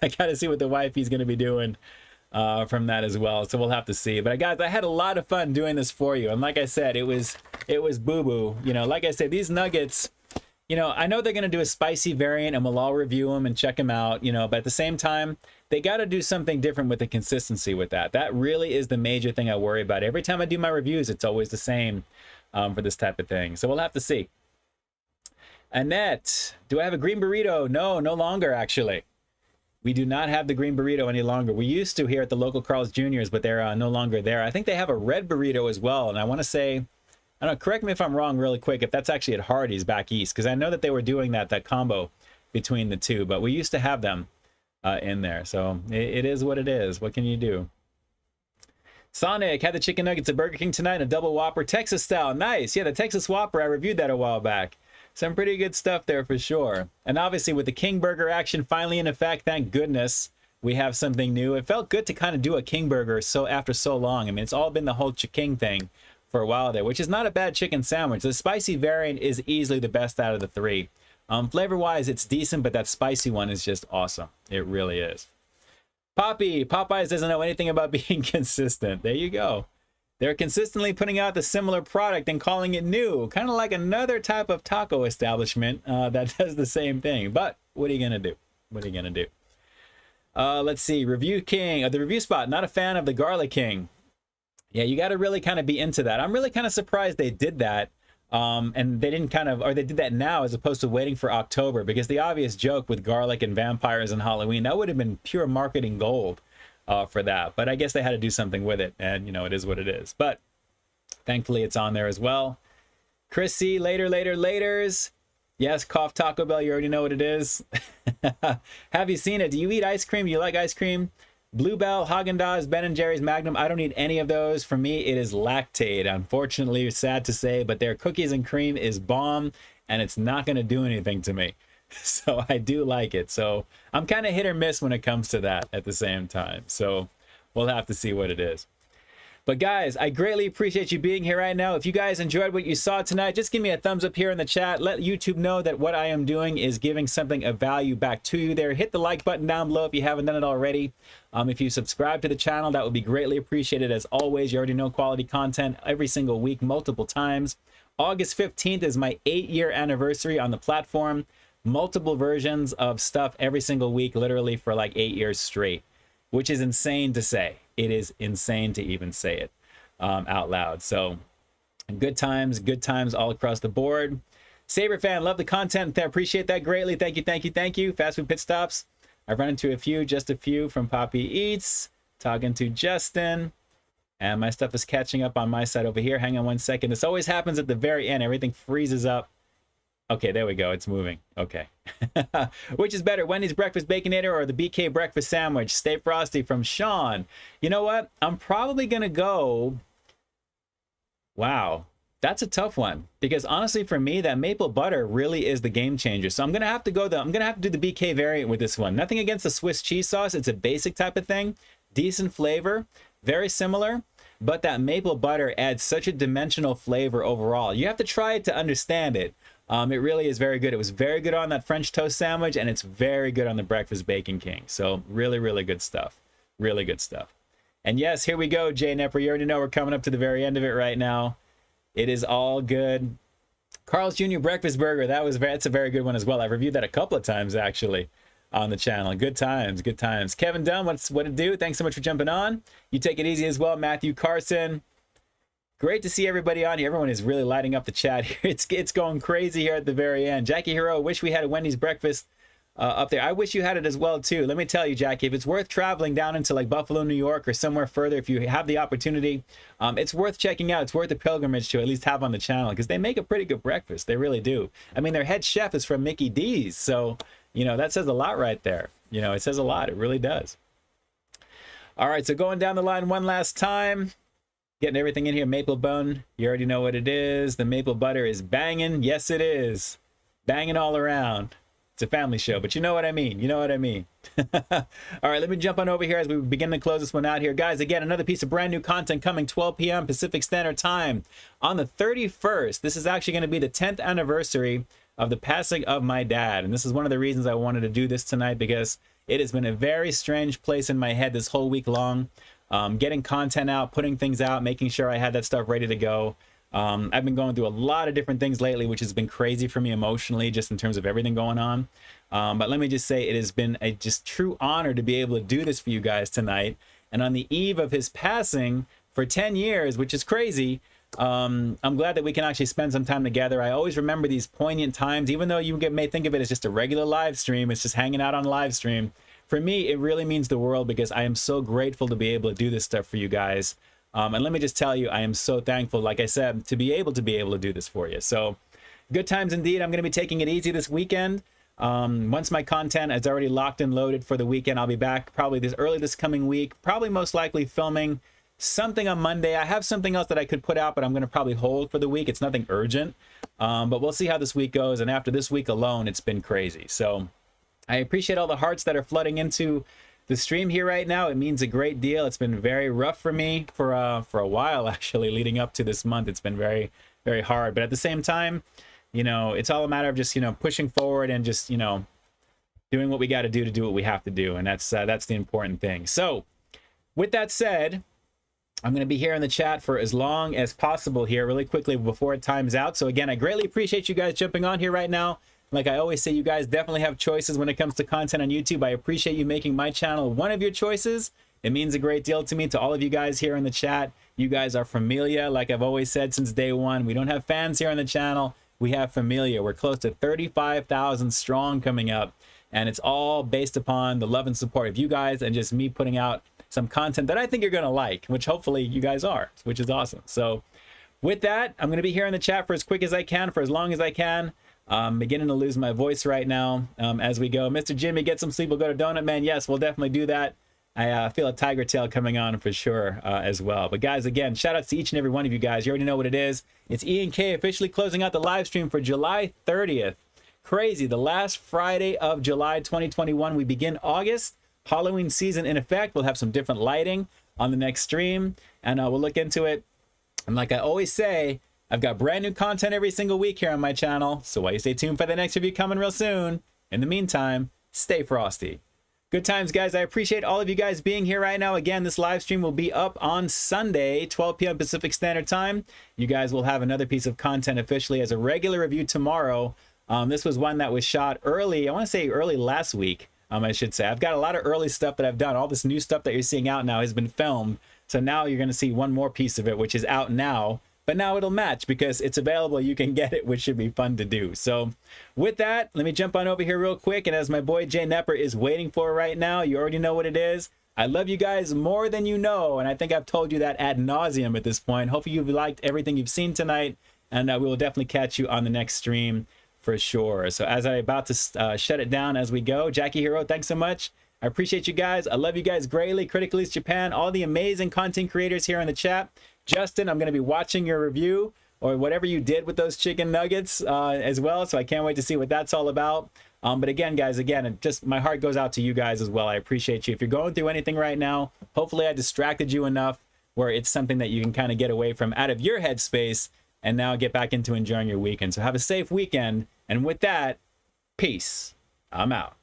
I got to see what the wifey's going to be doing from that as well. So we'll have to see. But guys, I had a lot of fun doing this for you. And like I said, it was boo-boo. You know, like I said, these nuggets, you know, I know they're going to do a spicy variant and we'll all review them and check them out, you know, but at the same time, they got to do something different with the consistency with that. That really is the major thing I worry about. Every time I do my reviews, it's always the same for this type of thing. So we'll have to see. Annette, do I have a green burrito? No, no longer actually. We do not have the green burrito any longer. We used to here at the local Carl's Jr.'s, but they're no longer there. I think they have a red burrito as well. And I want to say, I don't know, correct me if I'm wrong really quick, if that's actually at Hardee's back east, because I know that they were doing that combo between the two, but we used to have them in there. So it is what it is. What can you do? Sonic had the chicken nuggets at Burger King tonight, a double Whopper, Texas style. Nice. Yeah, the Texas Whopper, I reviewed that a while back. Some pretty good stuff there for sure. And obviously with the King Burger action finally in effect, thank goodness we have something new. It felt good to kind of do a King Burger after so long. I mean, it's all been the whole King thing for a while there, which is not a bad chicken sandwich. The spicy variant is easily the best out of the three. Flavor-wise, it's decent, but that spicy one is just awesome. It really is. Popeyes doesn't know anything about being consistent. There you go. They're consistently putting out the similar product and calling it new, kind of like another type of taco establishment that does the same thing. But what are you gonna do? What are you gonna do? Let's see. Review King, the review spot. Not a fan of the Garlic King. Yeah, you got to really kind of be into that. I'm really kind of surprised they did that, and they didn't or they did that now as opposed to waiting for October, because the obvious joke with garlic and vampires and Halloween, that would have been pure marketing gold. For that, but I guess they had to do something with it, and you know, it is what it is. But thankfully it's on there as well. Chris C, laters. Yes, cough Taco Bell, you already know what it is. Have you seen it? Do you eat ice cream? Do you like ice cream? Bluebell, Haagen-Dazs, Ben & Jerry's, Magnum, I don't eat any of those. For me, it is Lactaid. Unfortunately, sad to say, but their cookies and cream is bomb, and it's not going to do anything to me. So I do like it. So I'm kind of hit or miss when it comes to that at the same time. So we'll have to see what it is. But guys, I greatly appreciate you being here right now. If you guys enjoyed what you saw tonight, just give me a thumbs up here in the chat. Let YouTube know that what I am doing is giving something of value back to you there. Hit the like button down below if you haven't done it already. If you subscribe to the channel, that would be greatly appreciated. As always, you already know quality content every single week, multiple times. August 15th is my 8-year anniversary on the platform. Multiple versions of stuff every single week, literally for like 8 years straight. which is insane to say. It is insane to even say it out loud. So good times all across the board. Saber fan, love the content. I appreciate that greatly. Thank you, thank you, thank you. Fast food pit stops. I've run into just a few from Poppy Eats, talking to Justin. And my stuff is catching up on my side over here. Hang on 1 second. This always happens at the very end. Everything freezes up. Okay, there we go. It's moving. Okay. Which is better, Wendy's Breakfast Baconator or the BK Breakfast Sandwich? Stay Frosty from Sean. You know what? I'm probably going to go... Wow. That's a tough one. Because honestly, for me, that maple butter really is the game changer. So I'm going to have to do the BK variant with this one. Nothing against the Swiss cheese sauce. It's a basic type of thing. Decent flavor. Very similar. But that maple butter adds such a dimensional flavor overall. You have to try it to understand it. It really is very good. It was very good on that French toast sandwich, and it's very good on the Breakfast Bacon King. So really, really good stuff. Really good stuff. And yes, here we go, Jay Nepper. You already know we're coming up to the very end of it right now. It is all good. Carl's Jr. Breakfast Burger. That's a very good one as well. I've reviewed that a couple of times, actually, on the channel. Good times, good times. Kevin Dunn, what it do? Thanks so much for jumping on. You take it easy as well, Matthew Carson. Great to see everybody on here. Everyone is really lighting up the chat here. It's going crazy here at the very end. Jackie Hero, wish we had a Wendy's breakfast up there. I wish you had it as well too. Let me tell you, Jackie, if it's worth traveling down into like Buffalo, New York, or somewhere further, if you have the opportunity, it's worth checking out. It's worth the pilgrimage to at least have on the channel, because they make a pretty good breakfast. They really do. I mean, their head chef is from Mickey D's, so you know that says a lot right there. You know, it says a lot. It really does. All right, so going down the line one last time. Getting everything in here. Maple bun, you already know what it is. The maple butter is banging. Yes, it is. Banging all around. It's a family show, but you know what I mean. You know what I mean. All right, let me jump on over here as we begin to close this one out here. Guys, again, another piece of brand new content coming 12 p.m. Pacific Standard Time on the 31st. This is actually going to be the 10th anniversary of the passing of my dad. And this is one of the reasons I wanted to do this tonight, because it has been a very strange place in my head this whole week long. Getting content out, putting things out, making sure I had that stuff ready to go. I've been going through a lot of different things lately, which has been crazy for me emotionally, just in terms of everything going on. But let me just say, it has been a just true honor to be able to do this for you guys tonight. And on the eve of his passing for 10 years, which is crazy, I'm glad that we can actually spend some time together. I always remember these poignant times, even though you may think of it as just a regular live stream. It's just hanging out on live stream. For me, it really means the world, because I am so grateful to be able to do this stuff for you guys. And let me just tell you, I am so thankful, like I said, to be able to do this for you. So good times indeed. I'm going to be taking it easy this weekend. Once my content is already locked and loaded for the weekend, I'll be back probably this coming week, probably most likely filming something on Monday. I have something else that I could put out, but I'm going to probably hold for the week. It's nothing urgent, but we'll see how this week goes. And after this week alone, it's been crazy. So I appreciate all the hearts that are flooding into the stream here right now. It means a great deal. It's been very rough for me for a while, actually, leading up to this month. It's been very, very hard. But at the same time, you know, it's all a matter of just, you know, pushing forward and just, you know, doing what we got to do what we have to do. And that's the important thing. So with that said, I'm going to be here in the chat for as long as possible here, really quickly before it times out. So again, I greatly appreciate you guys jumping on here right now. Like I always say, you guys definitely have choices when it comes to content on YouTube. I appreciate you making my channel one of your choices. It means a great deal to me. To all of you guys here in the chat, you guys are familia. Like I've always said since day one, we don't have fans here on the channel. We have familia. We're close to 35,000 strong coming up. And it's all based upon the love and support of you guys and just me putting out some content that I think you're going to like, which hopefully you guys are, which is awesome. So with that, I'm going to be here in the chat for as quick as I can, for as long as I can. Beginning to lose my voice right now as we go. Mr. Jimmy, get some sleep. We'll go to Donut Man. Yes, we'll definitely do that. I feel a tiger tail coming on for sure as well. But guys, again, shout outs to each and every one of you guys. You already know what it is. It's Ian K officially closing out the live stream for July 30th. Crazy. The last Friday of July 2021. We begin August. Halloween season in effect. We'll have some different lighting on the next stream, and we'll look into it. And like I always say, I've got brand new content every single week here on my channel, so while you stay tuned for the next review coming real soon, in the meantime, stay frosty. Good times, guys. I appreciate all of you guys being here right now. Again, this live stream will be up on Sunday, 12 p.m. Pacific Standard Time. You guys will have another piece of content officially as a regular review tomorrow. This was one that was shot early, I want to say early last week, I should say. I've got a lot of early stuff that I've done. All this new stuff that you're seeing out now has been filmed. So now you're going to see one more piece of it, which is out now. But now it'll match because it's available. You can get it, which should be fun to do. So with that, let me jump on over here real quick. And as my boy Jay Nepper is waiting for right now, you already know what it is. I love you guys more than you know. And I think I've told you that ad nauseum at this point. Hopefully you've liked everything you've seen tonight. And we will definitely catch you on the next stream for sure. So as I'm about to shut it down as we go, Jackie Hero, thanks so much. I appreciate you guys. I love you guys greatly. Critically Japan, all the amazing content creators here in the chat. Justin, I'm going to be watching your review or whatever you did with those chicken nuggets as well. So I can't wait to see what that's all about. But again, guys, just my heart goes out to you guys as well. I appreciate you. If you're going through anything right now, hopefully I distracted you enough where it's something that you can kind of get away from out of your headspace and now get back into enjoying your weekend. So have a safe weekend. And with that, peace. I'm out.